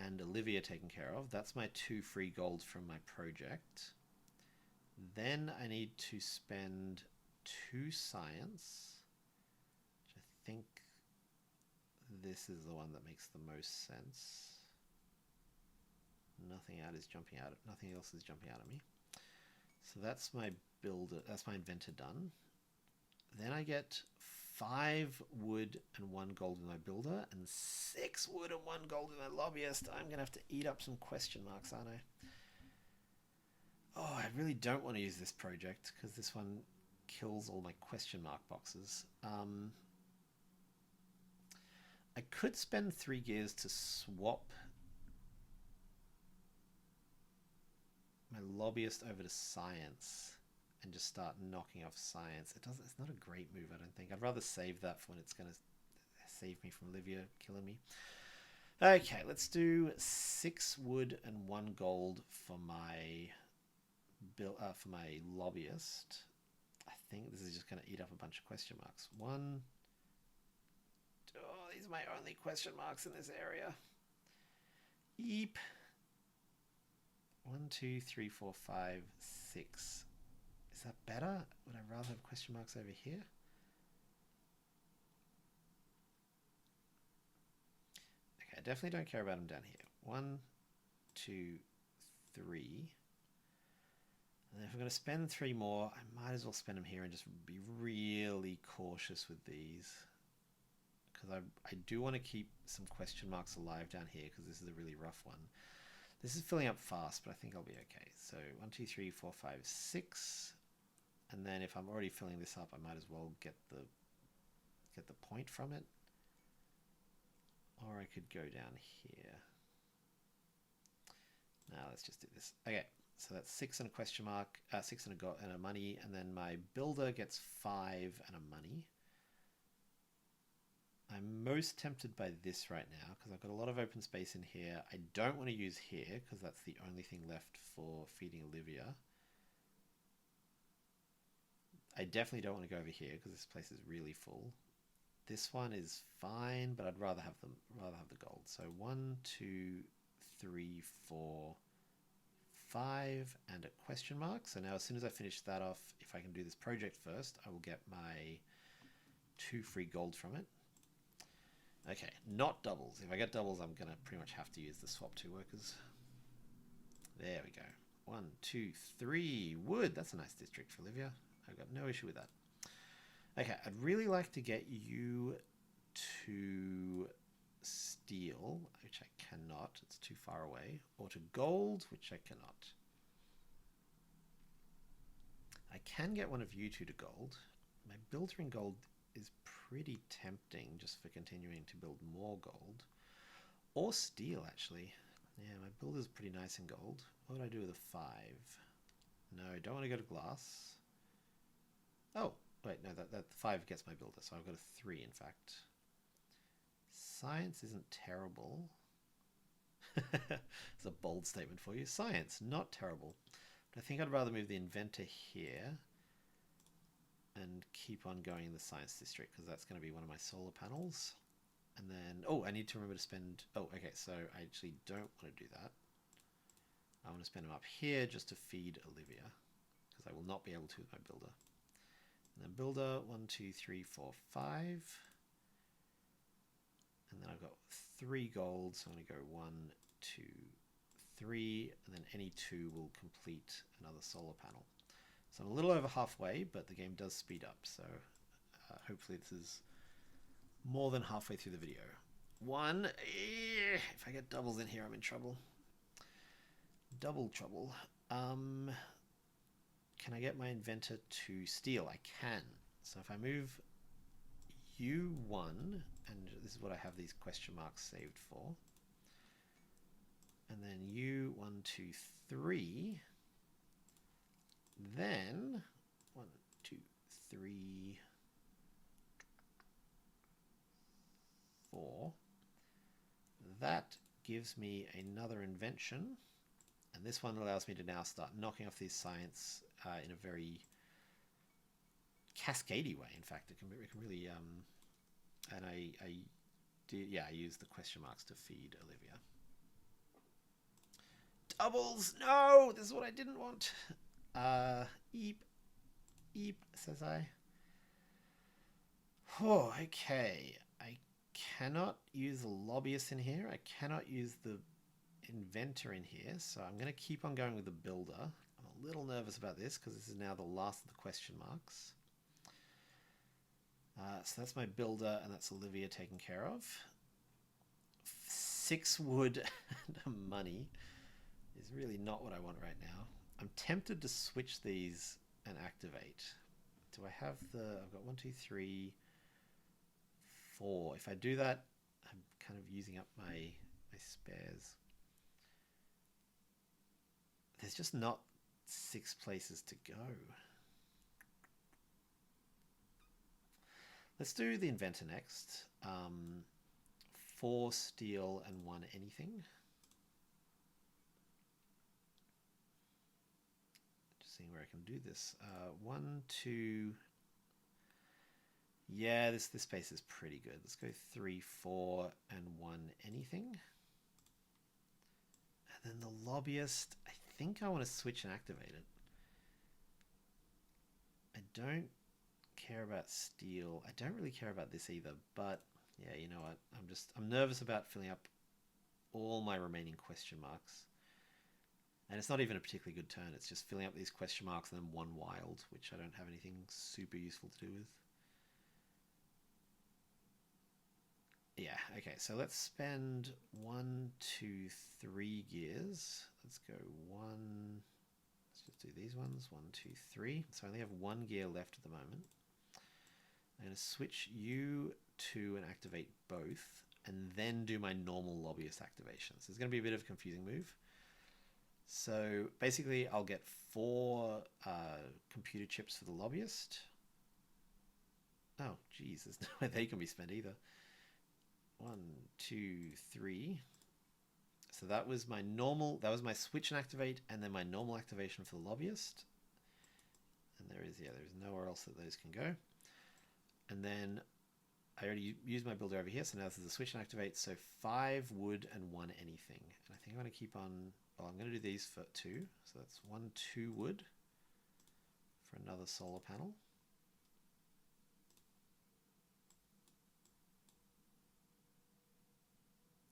And Olivia taken care of. That's my 2 free gold from my project. Then I need to spend 2 science, which I think this is the one that makes the most sense. Nothing else is jumping out at me. So that's my inventor done. Then I get 5 wood and 1 gold with my builder, and 6 wood and 1 gold with my lobbyist. I'm gonna have to eat up some question marks, aren't I? Oh, I really don't want to use this project because this one kills all my question mark boxes. I could spend 3 gears to swap my lobbyist over to science and just start knocking off science. It's not a great move, I don't think. I'd rather save that for when it's going to save me from Olivia killing me. Okay, let's do 6 wood and 1 gold for my lobbyist. I think this is just going to eat up a bunch of question marks. These are my only question marks in this area. Eep. 1, 2, 3, 4, 5, 6. Is that better? Would I rather have question marks over here? Okay, I definitely don't care about them down here. 1, 2, 3. And if I'm going to spend 3 more, I might as well spend them here and just be really cautious with these. Because I do want to keep some question marks alive down here because this is a really rough one. This is filling up fast, but I think I'll be okay. So 1, 2, 3, 4, 5, 6. And then if I'm already filling this up, I might as well get the point from it. Or I could go down here. Now let's just do this. Okay, so that's 6 and a question mark, 6 and a money, and then my builder gets 5 and a money. I'm most tempted by this right now because I've got a lot of open space in here. I don't want to use here because that's the only thing left for feeding Olivia. I definitely don't want to go over here because this place is really full. This one is fine, but I'd rather have the gold. So 1, 2, 3, 4, 5, and a question mark. So now as soon as I finish that off, if I can do this project first, I will get my 2 free gold from it. Okay, not doubles. If I get doubles, I'm going to pretty much have to use the swap 2 workers. There we go. 1, 2, 3. Wood. That's a nice district for Olivia. I've got no issue with that. Okay, I'd really like to get you to steel, which I cannot. It's too far away. Or to gold, which I cannot. I can get one of you 2 to gold. My builder in gold is pretty tempting just for continuing to build more gold. Or steel, actually. Yeah, my builder's pretty nice in gold. What would I do with a 5? No, I don't want to go to glass. Oh, wait, no, that 5 gets my builder, so I've got a 3, in fact. Science isn't terrible. It's a bold statement for you. Science, not terrible. But I think I'd rather move the inventor here and keep on going in the science district because that's going to be one of my solar panels. And then, oh, I need to remember to spend, oh, okay, so I actually don't want to do that. I want to spend them up here just to feed Olivia because I will not be able to with my builder. And then builder, 1, 2, 3, 4, 5. And then I've got 3 gold, so I'm going to go 1, 2, 3, and then any 2 will complete another solar panel. So I'm a little over halfway, but the game does speed up, so hopefully this is more than halfway through the video. 1, if I get doubles in here, I'm in trouble. Double trouble. Can I get my inventor to steal? I can. So if I move U1, and this is what I have these question marks saved for, and then U1, 2, 3, then 1, 2, 3, 4. That gives me another invention, and this one allows me to now start knocking off these science in a very cascadey way. In fact, it can really and I use the question marks to feed Olivia. Doubles! No! This is what I didn't want. Eep, says I. Oh, okay. I cannot use the lobbyist in here. I cannot use the inventor in here, so I'm going to keep on going with the builder. I'm a little nervous about this because this is now the last of the question marks. So that's my builder, and that's Olivia taken care of. 6 wood and money is really not what I want right now. I'm tempted to switch these and activate. Do I have I've got 1, 2, 3, 4. If I do that, I'm kind of using up my spares. There's just not 6 places to go. Let's do the inventor next. 4 steel and 1 anything. Just seeing where I can do this. 1, 2. Yeah, this space is pretty good. Let's go 3, 4, and 1 anything. And then the lobbyist, I think I want to switch and activate it. I don't care about steel. I don't really care about this either, but yeah, you know what? I'm nervous about filling up all my remaining question marks. And it's not even a particularly good turn. It's just filling up these question marks and then 1 wild, which I don't have anything super useful to do with. Yeah, okay, so let's spend 1, 2, 3 gears. Let's go 1. Let's just do these ones. 1, 2, 3. So I only have 1 gear left at the moment. I'm going to switch you to and activate both, and then do my normal lobbyist activation. So it's going to be a bit of a confusing move. So basically, I'll get 4 computer chips for the lobbyist. Oh, geez, there's no way they can be spent either. 1, 2, 3. So that was my normal. That was my switch and activate, and then my normal activation for the lobbyist. And there's nowhere else that those can go. And then I already used my builder over here, so now this is a switch and activate. So 5 wood and 1 anything. And I think I'm going to keep on. Well, I'm going to do these for 2. So that's 1, 2 wood for another solar panel.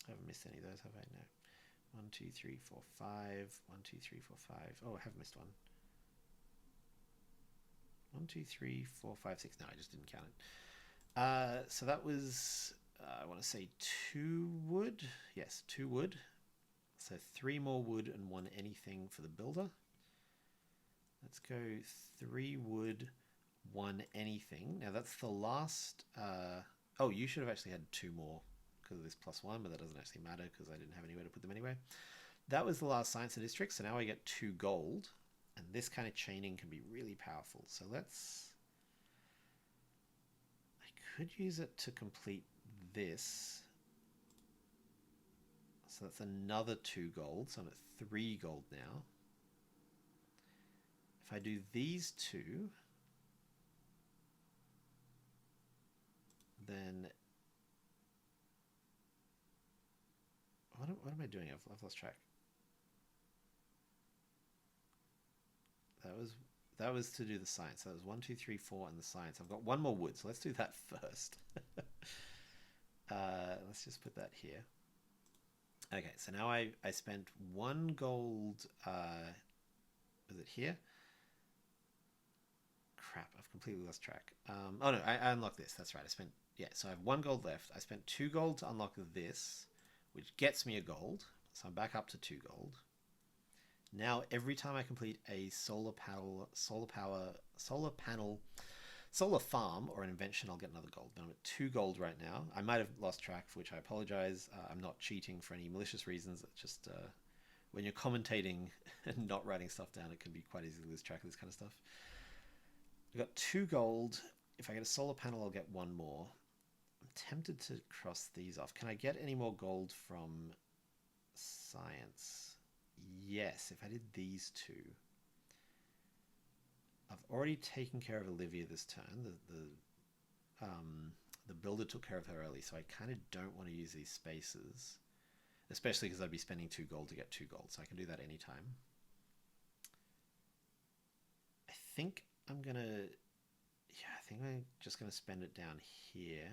I haven't missed any of those, have I? No. 1, 2, 3, 4, 5. 1, 2, 3, 4, 5. Oh, I have missed one. 1, 2, 3, 4, 5, 6. No, I just didn't count it. So that was, I want to say 2 wood. Yes, 2 wood. So 3 more wood and 1 anything for the builder. Let's go 3 wood, 1 anything. Now that's the last. Oh, you should have actually had 2 more because of this +1, but that doesn't actually matter because I didn't have anywhere to put them anyway. That was the last science and district. So now I get 2 gold. And this kind of chaining can be really powerful. So I could use it to complete this. So that's another 2 gold. So I'm at 3 gold now. If I do these 2, then what am I doing? I've lost track. That was to do the science. That was 1, 2, 3, 4, and the science. I've got 1 more wood, so let's do that first. Let's just put that here. Okay, so now I spent 1 gold. Was it here? Crap, I've completely lost track. Oh no, I unlocked this. That's right. I spent, yeah, so I have 1 gold left. I spent 2 gold to unlock this, which gets me a gold. So I'm back up to 2 gold. Now every time I complete a solar farm or an invention, I'll get another gold. Now I'm at 2 gold right now. I might have lost track, for which I apologize. I'm not cheating for any malicious reasons. It's just when you're commentating and not writing stuff down, it can be quite easy to lose track of this kind of stuff. I've got 2 gold. If I get a solar panel, I'll get 1 more. I'm tempted to cross these off. Can I get any more gold from science? Yes, if I did these 2. I've already taken care of Olivia this turn. The builder took care of her early, so I kind of don't want to use these spaces, especially because I'd be spending 2 gold to get 2 gold, so I can do that anytime. I think I'm just gonna spend it down here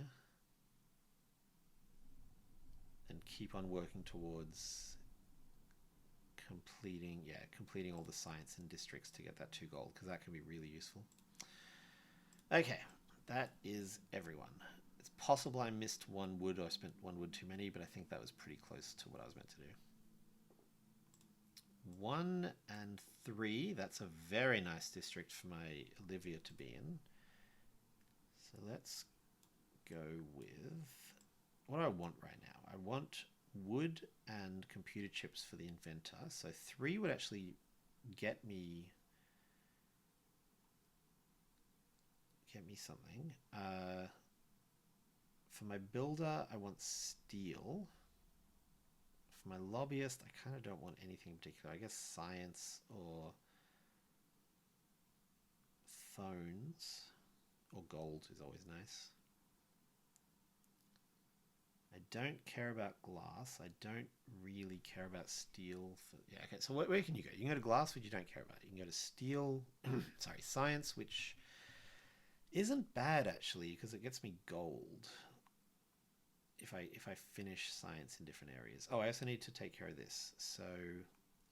and keep on working towards completing all the science and districts to get that 2 gold, because that can be really useful. Okay, that is everyone. It's possible I missed 1 wood or spent 1 wood too many, but I think that was pretty close to what I was meant to do. 1 and 3, that's a very nice district for my Olivia to be in. So let's go with, what do I want right now? I want wood and computer chips for the inventor. So 3 would actually get me something. For my builder, I want steel. For my lobbyist, I kind of don't want anything in particular. I guess science or phones or gold is always nice. I don't care about glass. I don't really care about steel. Yeah, okay, so where can you go? You can go to glass, which you don't care about. You can go to steel, sorry, science, which isn't bad actually, because it gets me gold if I finish science in different areas. Oh, I also need to take care of this. So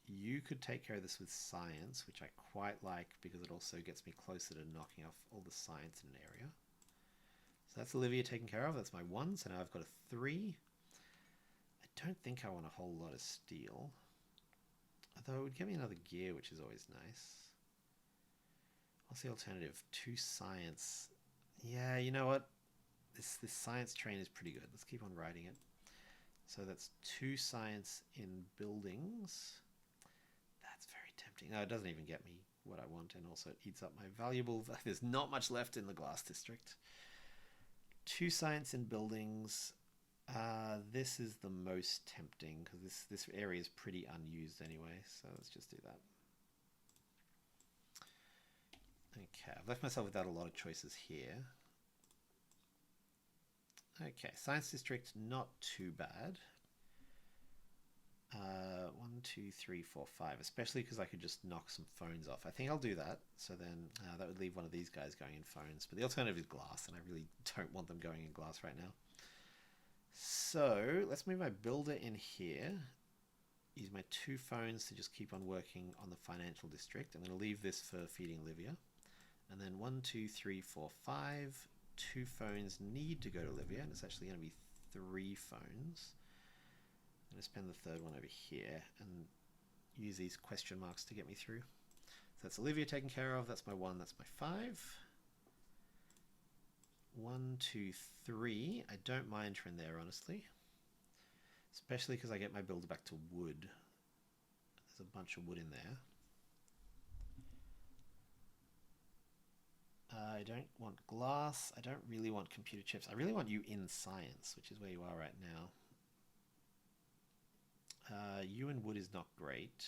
you could take care of this with science, which I quite like because it also gets me closer to knocking off all the science in an area. So that's Olivia taken care of. That's my 1. So now I've got a 3. I don't think I want a whole lot of steel. Although it would give me another gear, which is always nice. What's the alternative? 2 science. Yeah, you know what? This science train is pretty good. Let's keep on riding it. So that's 2 science in buildings. That's very tempting. No, it doesn't even get me what I want, and also it eats up my valuable... There's not much left in the glass district. 2 science in buildings. This is the most tempting because this area is pretty unused anyway, so let's just do that. Okay, I've left myself without a lot of choices here. Okay, science district, not too bad. 1, 2, 3, 4, 5, especially because I could just knock some phones off. I think I'll do that. So then that would leave one of these guys going in phones, but the alternative is glass, and I really don't want them going in glass right now. So let's move my builder in here. Use my 2 phones to just keep on working on the financial district. I'm going to leave this for feeding Olivia. And then 1, 2, 3, 4, 5. 2 phones need to go to Olivia, and it's actually going to be 3 phones. I'm going to spend the 3rd one over here and use these question marks to get me through. So that's Olivia taken care of. That's my 1. That's my 5. 1, 2, 3. I don't mind her in there, honestly. Especially because I get my builder back to wood. There's a bunch of wood in there. I don't want glass. I don't really want computer chips. I really want you in science, which is where you are right now. You in wood is not great.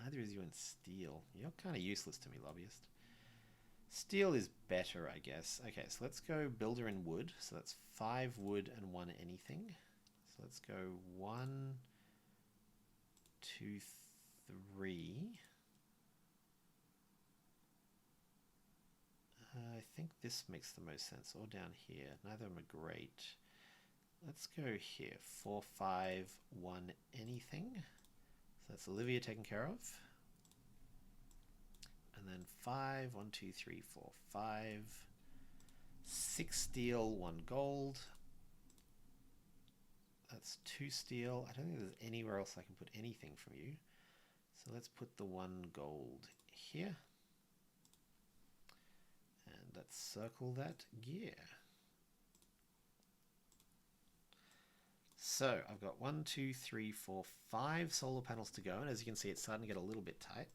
Neither is you in steel. You're kind of useless to me, lobbyist. Steel is better, I guess. Okay, so let's go builder in wood. So that's 5 wood and 1 anything. So let's go 1, 2, 3. I think this makes the most sense. Or down here. Neither of them are great. Let's go here. 4, 5, 1, anything. So that's Olivia taken care of. And then 5, 1, 2, 3, 4, 5. 6 steel, 1 gold. That's 2 steel. I don't think there's anywhere else I can put anything from you. So let's put the 1 gold here. And let's circle that gear. So I've got 1, 2, 3, 4, 5 solar panels to go. And as you can see, it's starting to get a little bit tight.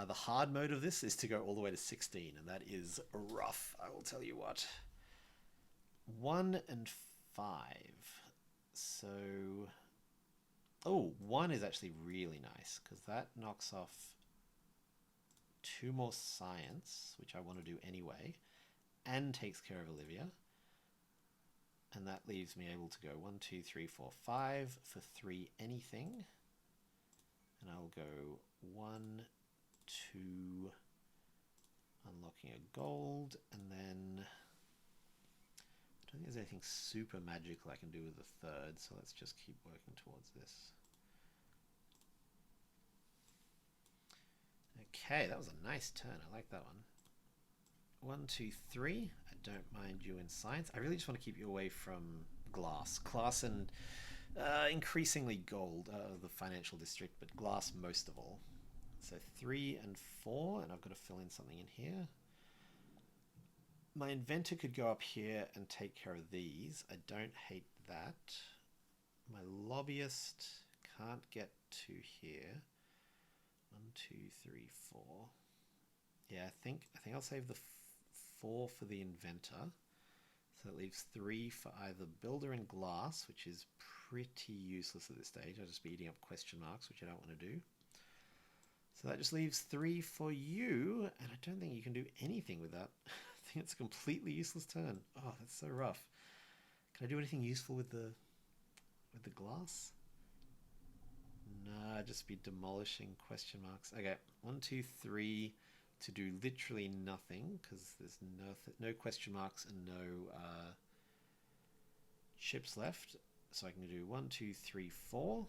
The hard mode of this is to go all the way to 16, and that is rough, I will tell you what. 1 and 5. So, oh, 1 is actually really nice, because that knocks off 2 more science, which I want to do anyway, and takes care of Olivia. And that leaves me able to go 1, 2, 3, 4, 5 for 3 anything. And I'll go 1, 2, unlocking a gold, and then I don't think there's anything super magical I can do with the 3rd, so let's just keep working towards this. Okay, that was a nice turn. I like that one. 1, 2, 3. I don't mind you in science. I really just want to keep you away from glass. Glass and increasingly gold, the financial district, but glass most of all. So 3 and 4, and I've got to fill in something in here. My inventor could go up here and take care of these. I don't hate that. My lobbyist can't get to here. 1, 2, 3, 4. Yeah, I think I'll save the 4 for the inventor. So that leaves 3 for either builder and glass, which is pretty useless at this stage. I'll just be eating up question marks, which I don't want to do. So that just leaves 3 for you, and I don't think you can do anything with that. I think it's a completely useless turn. Oh, that's so rough. Can I do anything useful with the glass? Nah, just be demolishing question marks. Okay, 1, 2, 3 to do literally nothing, because there's no question marks and no ships left. So I can do 1, 2, 3, 4.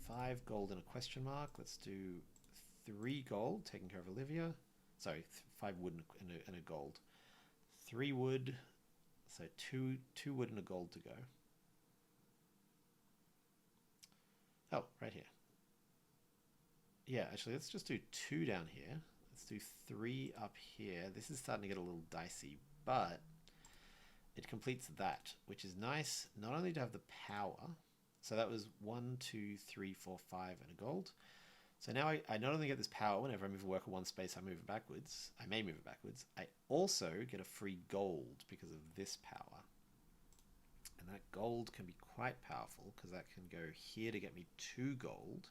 5 gold and a question mark. Let's do 3 gold, taking care of Olivia. Sorry, 5 wood and a gold. 3 wood, so 2 wood and a gold to go. Oh, right here. Yeah, actually, let's just do 2 down here. Let's do 3 up here. This is starting to get a little dicey, but it completes that, which is nice. Not only to have the power. So that was 1, 2, 3, 4, 5, and a gold. So now I not only get this power whenever I move a worker 1 space, I move it backwards. I may move it backwards. I also get a free gold because of this power. And that gold can be quite powerful because that can go here to get me 2 gold,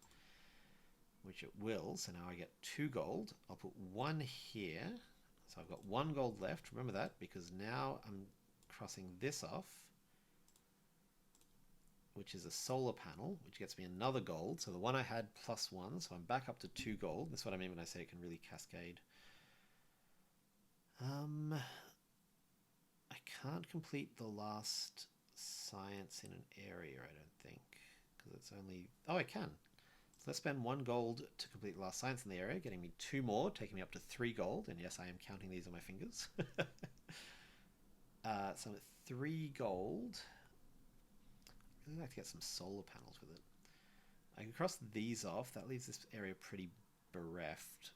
which it will. So now I get 2 gold. I'll put 1 here. So I've got 1 gold left. Remember that, because now I'm crossing this off, which is a solar panel, which gets me another gold. So the one I had plus 1, so I'm back up to 2 gold. That's what I mean when I say it can really cascade. I can't complete the last science in an area, I don't think, because it's only... Oh, I can. So let's spend 1 gold to complete the last science in the area, getting me 2 more, taking me up to 3 gold. And yes, I am counting these on my fingers. So I'm at 3 gold. I'd really like to get some solar panels with it. I can cross these off. That leaves this area pretty bereft.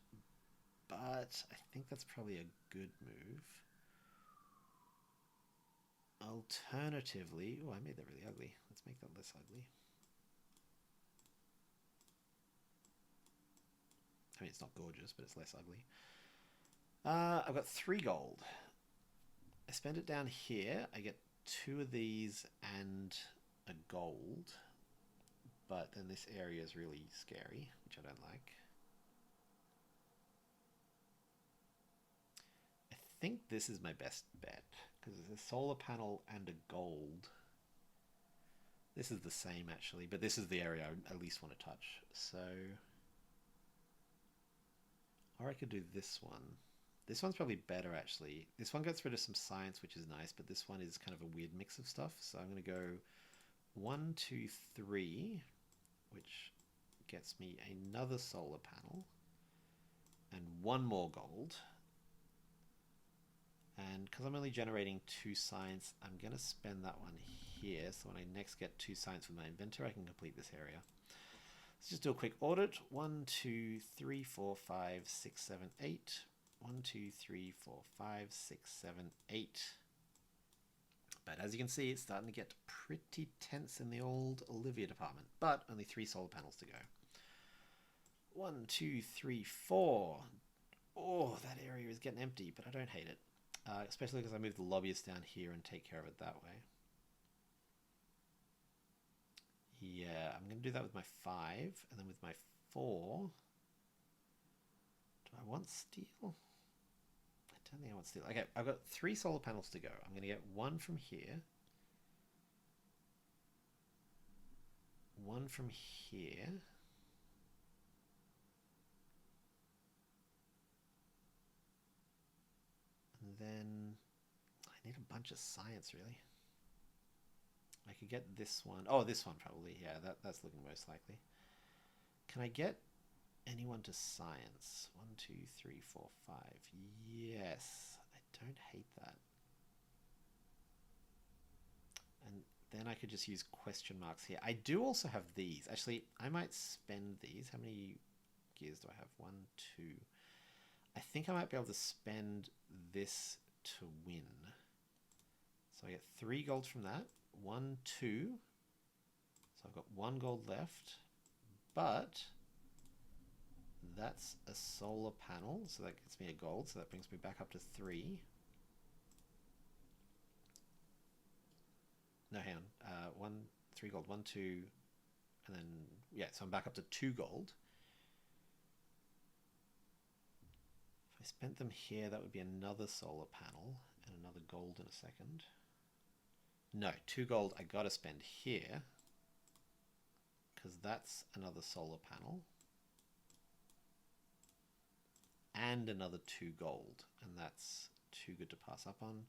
But I think that's probably a good move. Alternatively... Oh, I made that really ugly. Let's make that less ugly. I mean, it's not gorgeous, but it's less ugly. I've got 3 gold. I spend it down here. I get 2 of these and a gold. But then this area is really scary, which I don't like. I think this is my best bet, because it's a solar panel and a gold. This is the same, actually, but this is the area I at least want to touch. So... Or I could do this one. This one's probably better, actually. This one gets rid of some science, which is nice, but this one is kind of a weird mix of stuff. So I'm going to go 1, 2, 3, which gets me another solar panel and one more gold. And because I'm only generating 2 science, I'm going to spend that one here. So when I next get 2 science with my inventor, I can complete this area. Let's just do a quick audit. 1, 2, 3, 4, 5, 6, 7, 8. 1, 2, 3, 4, 5, 6, 7, 8. But as you can see, it's starting to get pretty tense in the old Olivia department. But only 3 solar panels to go. 1, 2, 3, 4. Oh, that area is getting empty, but I don't hate it. Especially because I moved the lobbyists down here and take care of it that way. Yeah, I'm going to do that with my 5, and then with my 4. Do I want steel? I don't think I want steel. Okay, I've got 3 solar panels to go. I'm going to get 1 from here. 1 from here. And then I need a bunch of science, really. I could get this one. Oh, this one probably. Yeah, that's looking most likely. Can I get anyone to science? 1, 2, 3, 4, 5. Yes. I don't hate that. And then I could just use question marks here. I do also have these. Actually, I might spend these. How many gears do I have? 1, 2. I think I might be able to spend this to win. So I get 3 gold from that. 1, 2. So I've got 1 gold left. But that's a solar panel. So that gets me a gold. So that brings me back up to 3. No, hang on. 3 gold. 1, 2. And then, yeah, so I'm back up to 2 gold. I spent them here, that would be another solar panel and another gold in a second. No, 2 gold I gotta spend here because that's another solar panel and another 2 gold, and that's too good to pass up on.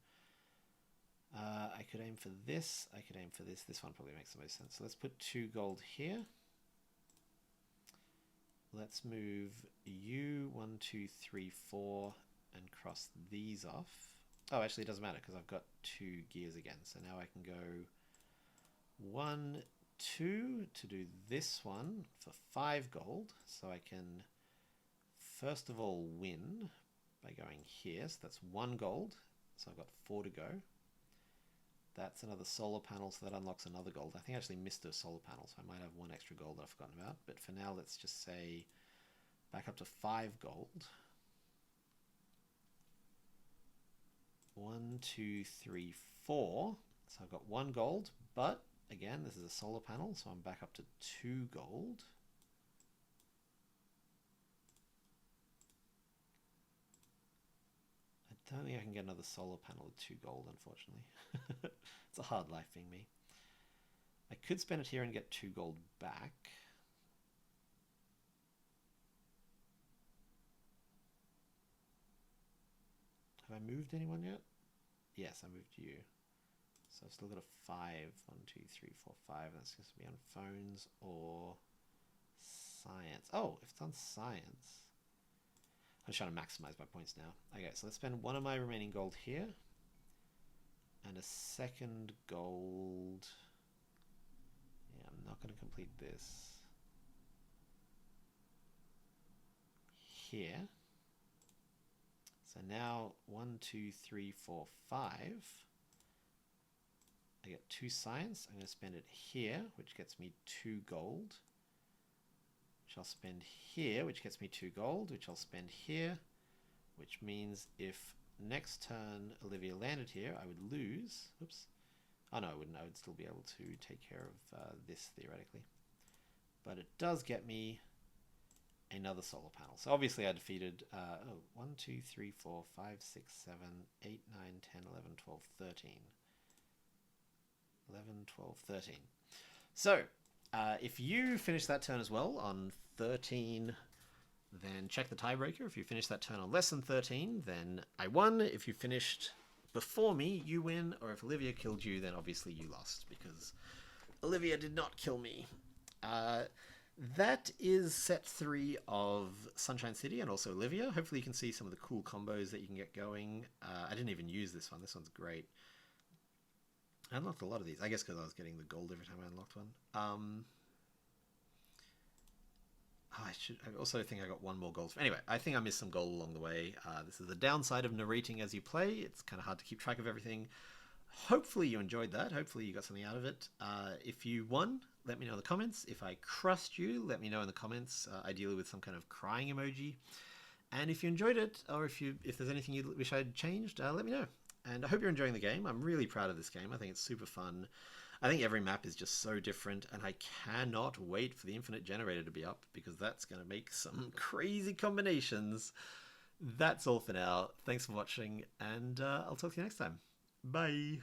I could aim for this, I could aim for this. This one probably makes the most sense. So let's put 2 gold here. Let's move you 1, 2, 3, 4 and cross these off. Oh, actually it doesn't matter because I've got 2 gears again. So now I can go 1, 2 to do this one for 5 gold. So I can first of all win by going here. So that's 1 gold. So I've got 4 to go. That's another solar panel, so that unlocks another gold. I think I actually missed a solar panel, so I might have 1 extra gold that I've forgotten about. But for now, let's just say back up to 5 gold. 1, 2, 3, 4. So I've got 1 gold, but again, this is a solar panel, so I'm back up to 2 gold. I don't think I can get another solar panel with 2 gold, unfortunately. It's a hard life being me. I could spend it here and get 2 gold back. Have I moved anyone yet? Yes, I moved you. So I've still got a 5. 1, 2, 3, 4, 5. That's going to be on phones or science. Oh, if it's on science. I'm just trying to maximize my points now. Okay, so let's spend 1 of my remaining gold here. And a 2nd gold. Yeah, I'm not going to complete this. Here. So now 1, 2, 3, 4, 5. I get 2 science. I'm going to spend it here, which gets me 2 gold. Which I'll spend here, which gets me 2 gold, which I'll spend here, which means if next turn Olivia landed here, I would lose. Oops. Oh no, I wouldn't. I would still be able to take care of this theoretically. But it does get me another solar panel. So obviously I defeated 1, 2, 3, 4, 5, 6, 7, 8, 9, 10, 11, 12, 13. 11, 12, 13. So if you finish that turn as well on 13 then check the tiebreaker. If you finish that turn on less than 13, then I won. If you finished before me, you win. Or if Olivia killed you, then obviously you lost, because Olivia did not kill me. That is set 3 of Sunshine City and also Olivia. Hopefully you can see some of the cool combos that you can get going. I didn't even use this one. This one's great. I unlocked a lot of these. I guess because I was getting the gold every time I unlocked one. I also think I got one more gold. Anyway, I think I missed some gold along the way. This is the downside of narrating as you play. It's kind of hard to keep track of everything. Hopefully you enjoyed that. Hopefully you got something out of it. If you won, let me know in the comments. If I crushed you, let me know in the comments, ideally with some kind of crying emoji. And if you enjoyed it, or if there's anything you wish I'd changed, let me know. And I hope you're enjoying the game. I'm really proud of this game. I think it's super fun. I think every map is just so different, and I cannot wait for the infinite generator to be up, because that's going to make some crazy combinations. That's all for now. Thanks for watching, and I'll talk to you next time. Bye!